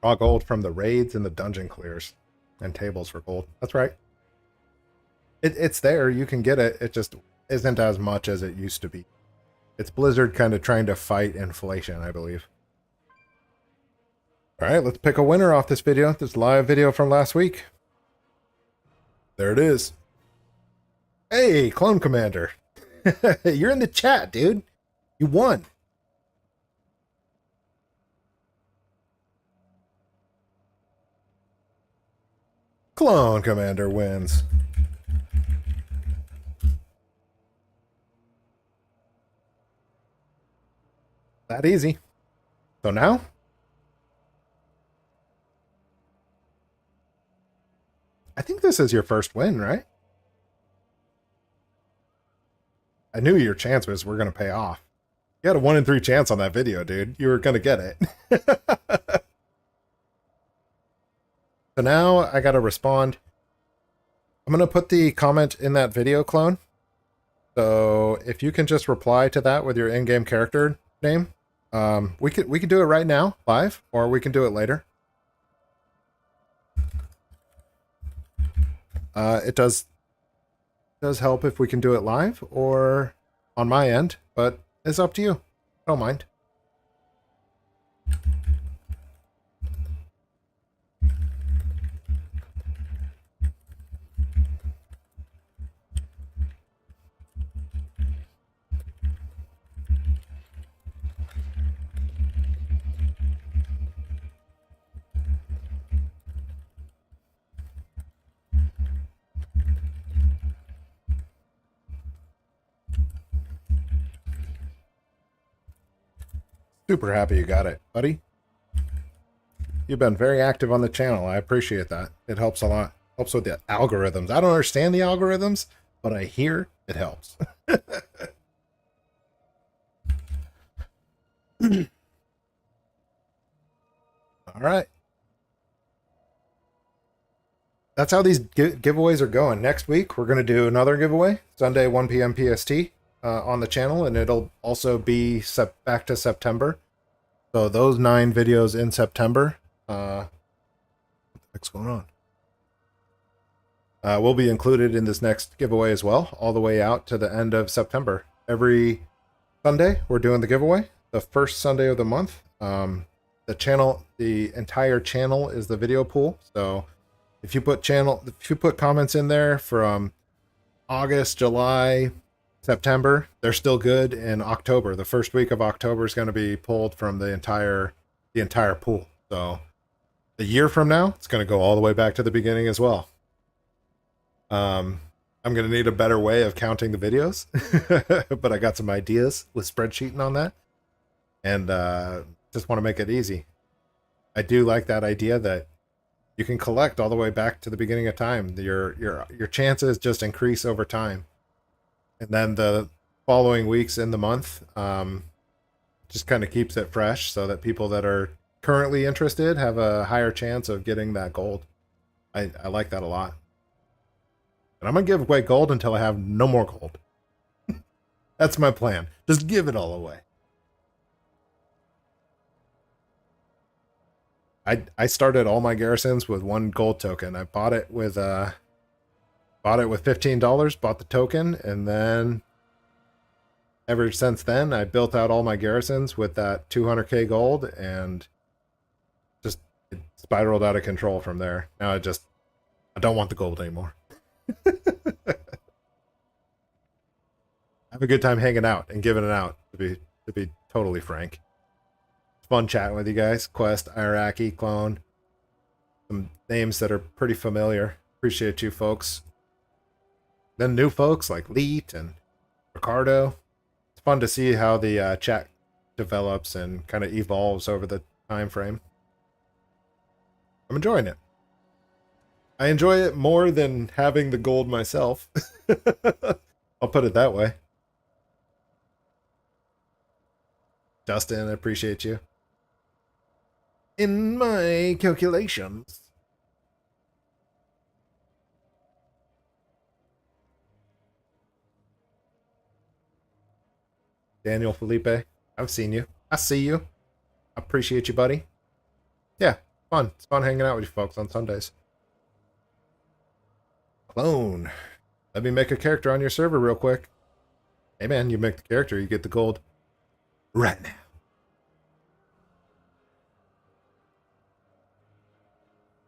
Raw gold from the raids and the dungeon clears. And tables for gold. That's right. It's there. You can get it. It just isn't as much as it used to be. It's Blizzard kind of trying to fight inflation, I believe. All right, let's pick a winner off this video. This live video from last week. There it is. Hey, Clone Commander. You're in the chat, dude. You won. Clone Commander wins. That easy. So now, I think this is your first win, right? I knew your chances were going to pay off. You had a 1 in 3 chance on that video, dude. You were going to get it. So now I got to respond. I'm going to put the comment in that video, Clone. So if you can just reply to that with your in-game character name, we could do it right now, live, or we can do it later. It does help if we can do it live or on my end, but it's up to you. I don't mind. Super happy you got it, buddy. You've been very active on the channel. I appreciate that. It helps a lot. Helps with the algorithms. I don't understand the algorithms, but I hear it helps. All right. That's how these giveaways are going. Next week, we're going to do another giveaway, Sunday, 1 p.m. PST. On the channel, and it'll also be back to September. So those 9 videos in September, what the heck's going on? Will be included in this next giveaway as well, all the way out to the end of September. Every Sunday, we're doing the giveaway. The first Sunday of the month. The channel, the entire channel is the video pool. So if you put comments in there from August, July, September, they're still good. In October, the first week of October is going to be pulled from the entire pool. So a year from now, it's going to go all the way back to the beginning as well. I'm going to need a better way of counting the videos, but I got some ideas with spreadsheeting on that, and just want to make it easy. I do like that idea that you can collect all the way back to the beginning of time. Your chances just increase over time. And then the following weeks in the month just kind of keeps it fresh so that people that are currently interested have a higher chance of getting that gold. I like that a lot. And I'm going to give away gold until I have no more gold. That's my plan. Just give it all away. I started all my garrisons with 1 gold token. I bought it with $15, bought the token, and then ever since then, I built out all my garrisons with that 200k gold, and just it spiraled out of control from there. Now I don't want the gold anymore. I have a good time hanging out and giving it out, to be totally frank. fun chatting with you guys. Quest, Iraqi, Clone. Some names that are pretty familiar. Appreciate you folks. Then new folks like Leet and Ricardo. It's fun to see how the chat develops and kind of evolves over the time frame. I'm enjoying it. I enjoy it more than having the gold myself. I'll put it that way. Dustin, I appreciate you. In my calculations. Daniel Felipe, I've seen you. I see you. I appreciate you, buddy. Yeah, fun. It's fun hanging out with you folks on Sundays. Clone. Let me make a character on your server real quick. Hey man, you make the character, you get the gold. Right now.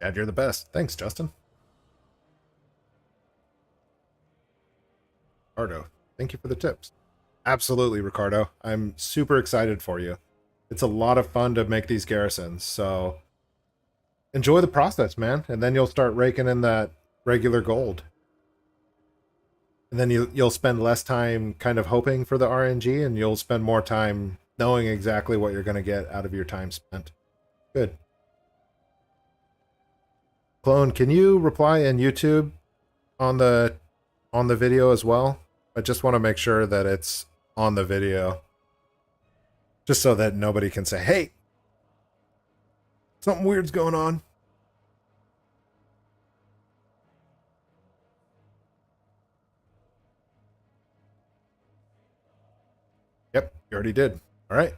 Dad, you're the best. Thanks, Justin. Ricardo, thank you for the tips. Absolutely, Ricardo. I'm super excited for you. It's a lot of fun to make these garrisons, so enjoy the process, man, and then you'll start raking in that regular gold. And then you'll spend less time kind of hoping for the RNG, and you'll spend more time knowing exactly what you're going to get out of your time spent. Good. Clone, can you reply in YouTube on the video as well? I just want to make sure that it's on the video. Just so that nobody can say, hey, something weird's going on. Yep, you already did. All right.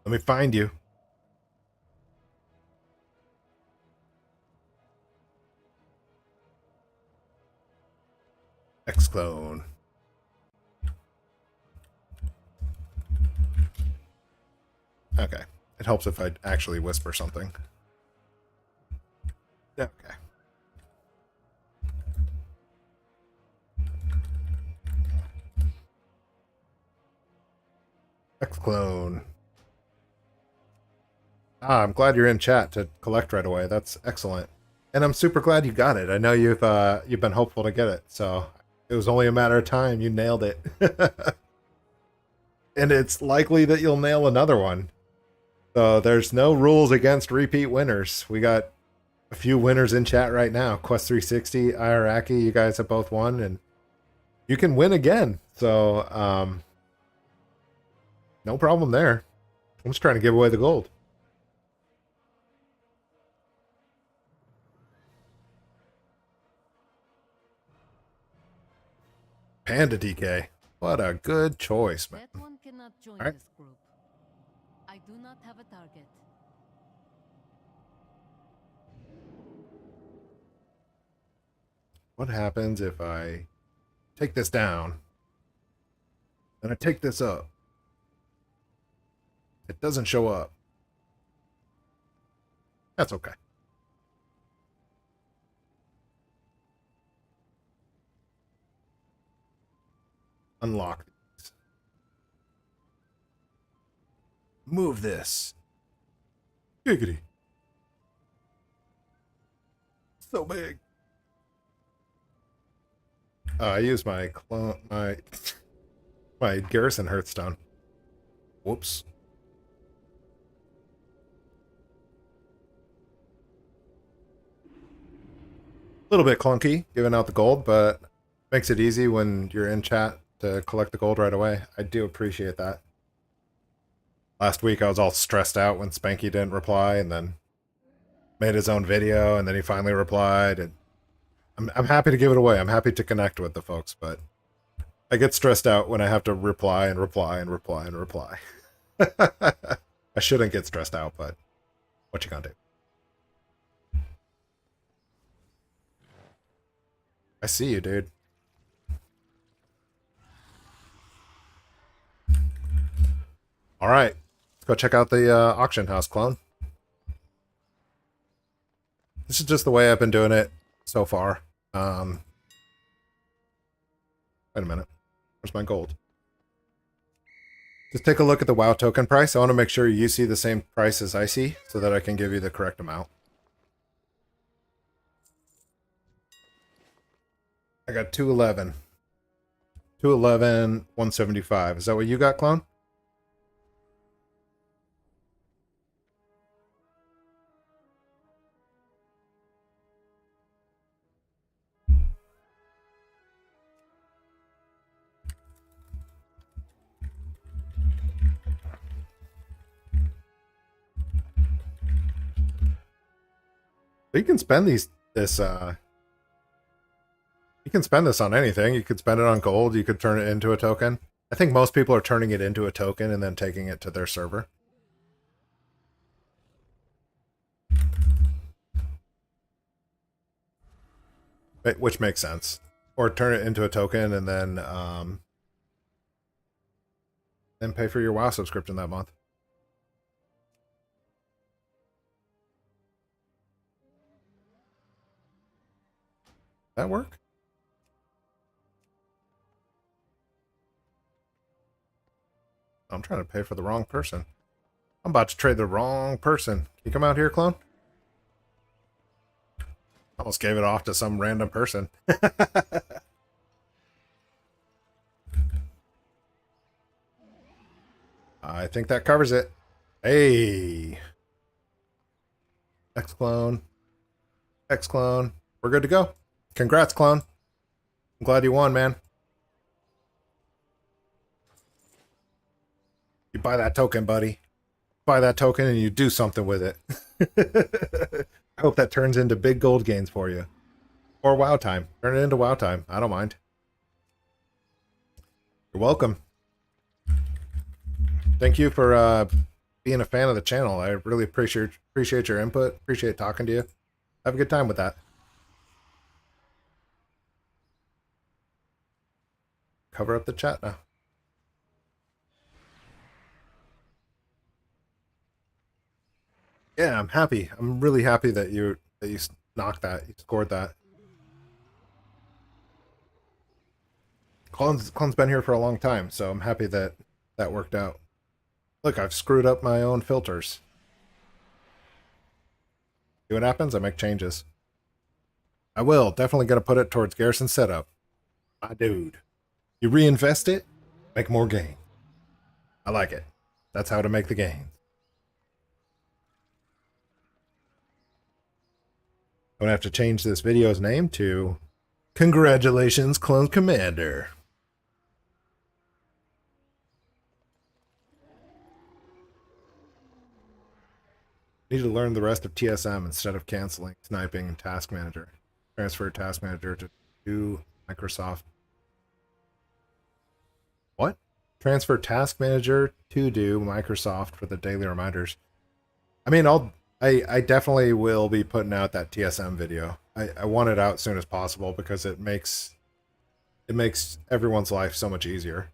Let me find you. XClone. Okay. It helps if I actually whisper something. Okay. XClone. Ah, I'm glad you're in chat to collect right away. That's excellent. And I'm super glad you got it. I know you've been hopeful to get it, so it was only a matter of time. You nailed it. And it's likely that you'll nail another one. So there's no rules against repeat winners. We got a few winners in chat right now. Quest 360, Iraqi, you guys have both won, and you can win again. So no problem there. I'm just trying to give away the gold. Panda DK. What a good choice, man. That one cannot join All right. this group. I do not have a target. What happens if I take this down and I take this up? It doesn't show up. That's okay. Unlock these. Move this. Giggity. So big. I use my my garrison hearthstone. Whoops. A little bit clunky giving out the gold, but makes it easy when you're in chat to collect the gold right away. I do appreciate that. Last week I was all stressed out when Spanky didn't reply, and then made his own video, and then he finally replied, and I'm happy to give it away. I'm happy to connect with the folks, but I get stressed out when I have to reply and reply and reply and reply. I shouldn't get stressed out, but what you gonna do? I see you, dude. All right, let's go check out the auction house, Clone. This is just the way I've been doing it so far. Wait a minute. Where's my gold? Just take a look at the WoW token price. I want to make sure you see the same price as I see so that I can give you the correct amount. I got 211. 211, 175. Is that what you got, clone? You can spend you can spend this on anything. You could spend it on gold. You could turn it into a token. I think most people are turning it into a token and then taking it to their server. Which makes sense. Or turn it into a token and then pay for your WoW subscription that month. That work? I'm trying to pay for the wrong person. I'm about to trade the wrong person. Can you come out here, clone? Almost gave it off to some random person. I think that covers it. Hey. X-Clone. X-Clone. We're good to go. Congrats, clone. I'm glad you won, man. You buy that token, buddy. Buy that token and you do something with it. I hope that turns into big gold gains for you. Or WoW time. Turn it into WoW time. I don't mind. You're welcome. Thank you for being a fan of the channel. I really appreciate your input. Appreciate talking to you. Have a good time with that. Cover up the chat now. Yeah, I'm happy. I'm really happy that you knocked that. You scored that. Clone's been here for a long time, so I'm happy that that worked out. Look, I've screwed up my own filters. See what happens? I make changes. I will. Definitely going to put it towards Garrison setup. My dude. You reinvest it, make more gain. I like it. That's how to make the gain. I'm going to have to change this video's name to Congratulations, Clone Commander. Need to learn the rest of TSM instead of canceling sniping and task manager. Transfer task manager to do Microsoft. What? Transfer task manager to do Microsoft for the daily reminders. I mean, I definitely will be putting out that TSM video. I want it out as soon as possible because it makes everyone's life so much easier.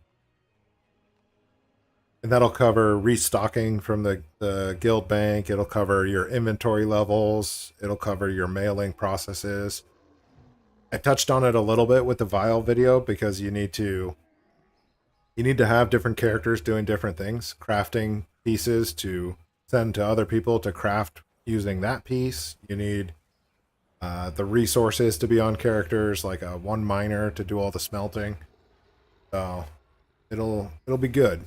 And that'll cover restocking from the guild bank. It'll cover your inventory levels. It'll cover your mailing processes. I touched on it a little bit with the Vial video because you need to have different characters doing different things, crafting pieces to send to other people to craft using that piece. You need the resources to be on characters, like a one miner to do all the smelting. So it'll be good.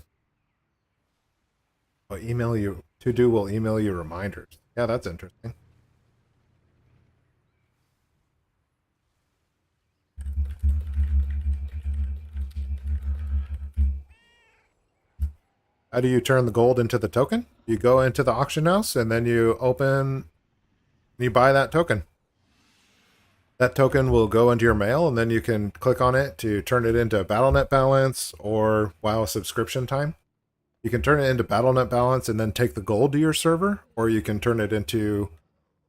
But email you will email you reminders. Yeah, that's interesting. How do you turn the gold into the token? You go into the auction house and then you buy that token. That token will go into your mail and then you can click on it to turn it into BattleNet balance or WoW subscription time. You can turn it into BattleNet balance and then take the gold to your server, or you can turn it into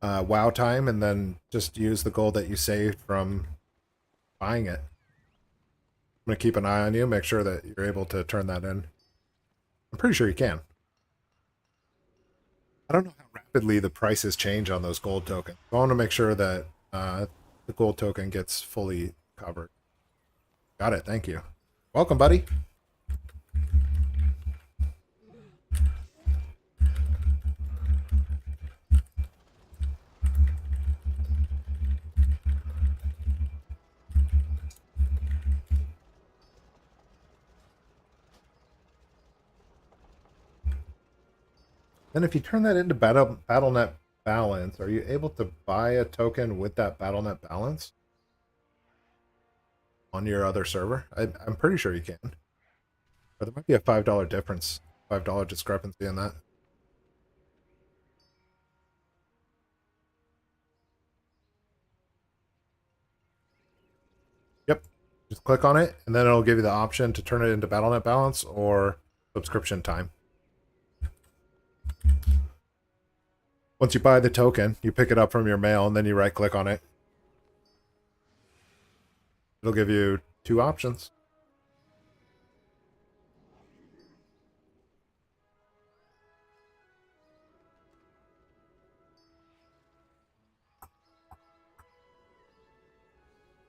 WoW time and then just use the gold that you saved from buying it. I'm going to keep an eye on you, make sure that you're able to turn that in. I'm pretty sure you can. I don't know how rapidly the prices change on those gold tokens. I want to make sure that the gold token gets fully covered. Got it. Thank you. Welcome, buddy. Then if you turn that into BattleNet balance, are you able to buy a token with that BattleNet balance on your other server? I'm pretty sure you can. But there might be a $5 difference, $5 discrepancy in that. Yep. Just click on it, and then it'll give you the option to turn it into BattleNet balance or subscription time. Once you buy the token, you pick it up from your mail, and then you right-click on it. It'll give you two options.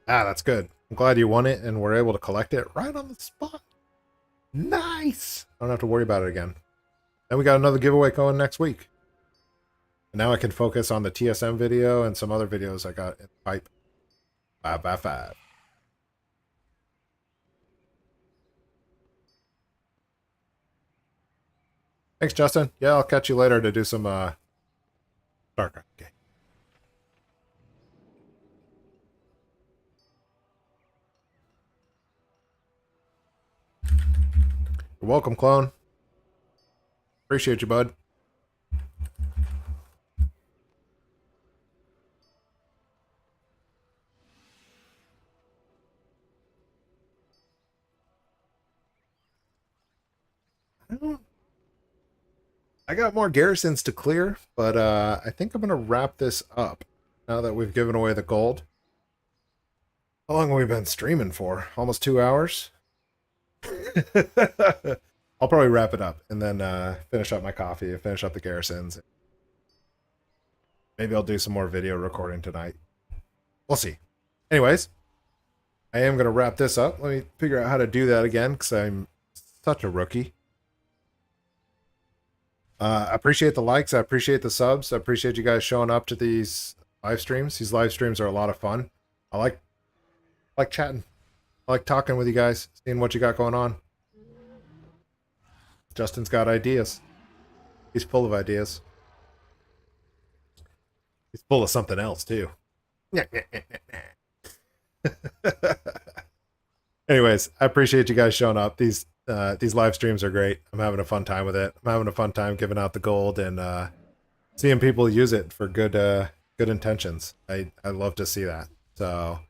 Ah, that's good. I'm glad you won it and were able to collect it right on the spot. Nice! I don't have to worry about it again. Then we got another giveaway going next week. And now I can focus on the TSM video and some other videos I got in the pipe. 5x5. Thanks, Justin. Yeah, I'll catch you later to do some StarCraft. Okay. You're welcome, clone. Appreciate you, bud. I got more garrisons to clear, but I think I'm going to wrap this up now that we've given away the gold. How long have we been streaming for? Almost 2 hours? I'll probably wrap it up and then finish up my coffee and finish up the garrisons. Maybe I'll do some more video recording tonight. We'll see. Anyways, I am going to wrap this up. Let me figure out how to do that again because I'm such a rookie. I appreciate the likes. I appreciate the subs. I appreciate you guys showing up to these live streams. These live streams are a lot of fun. I like chatting. I like talking with you guys, seeing what you got going on. Justin's got ideas. He's full of ideas. He's full of something else, too. Anyways, I appreciate you guys showing up. These live streams are great. I'm having a fun time with it. I'm having a fun time giving out the gold and seeing people use it for good intentions. I love to see that. So,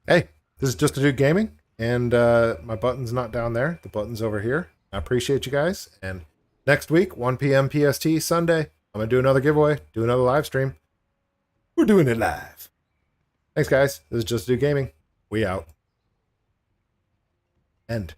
hey, this is Just a Dude Gaming, and my button's not down there. The button's over here. I appreciate you guys. And next week, 1 p.m. PST, Sunday, I'm going to do another giveaway, do another live stream. We're doing it live. Thanks, guys. This is Just a Dude Gaming. We out. End.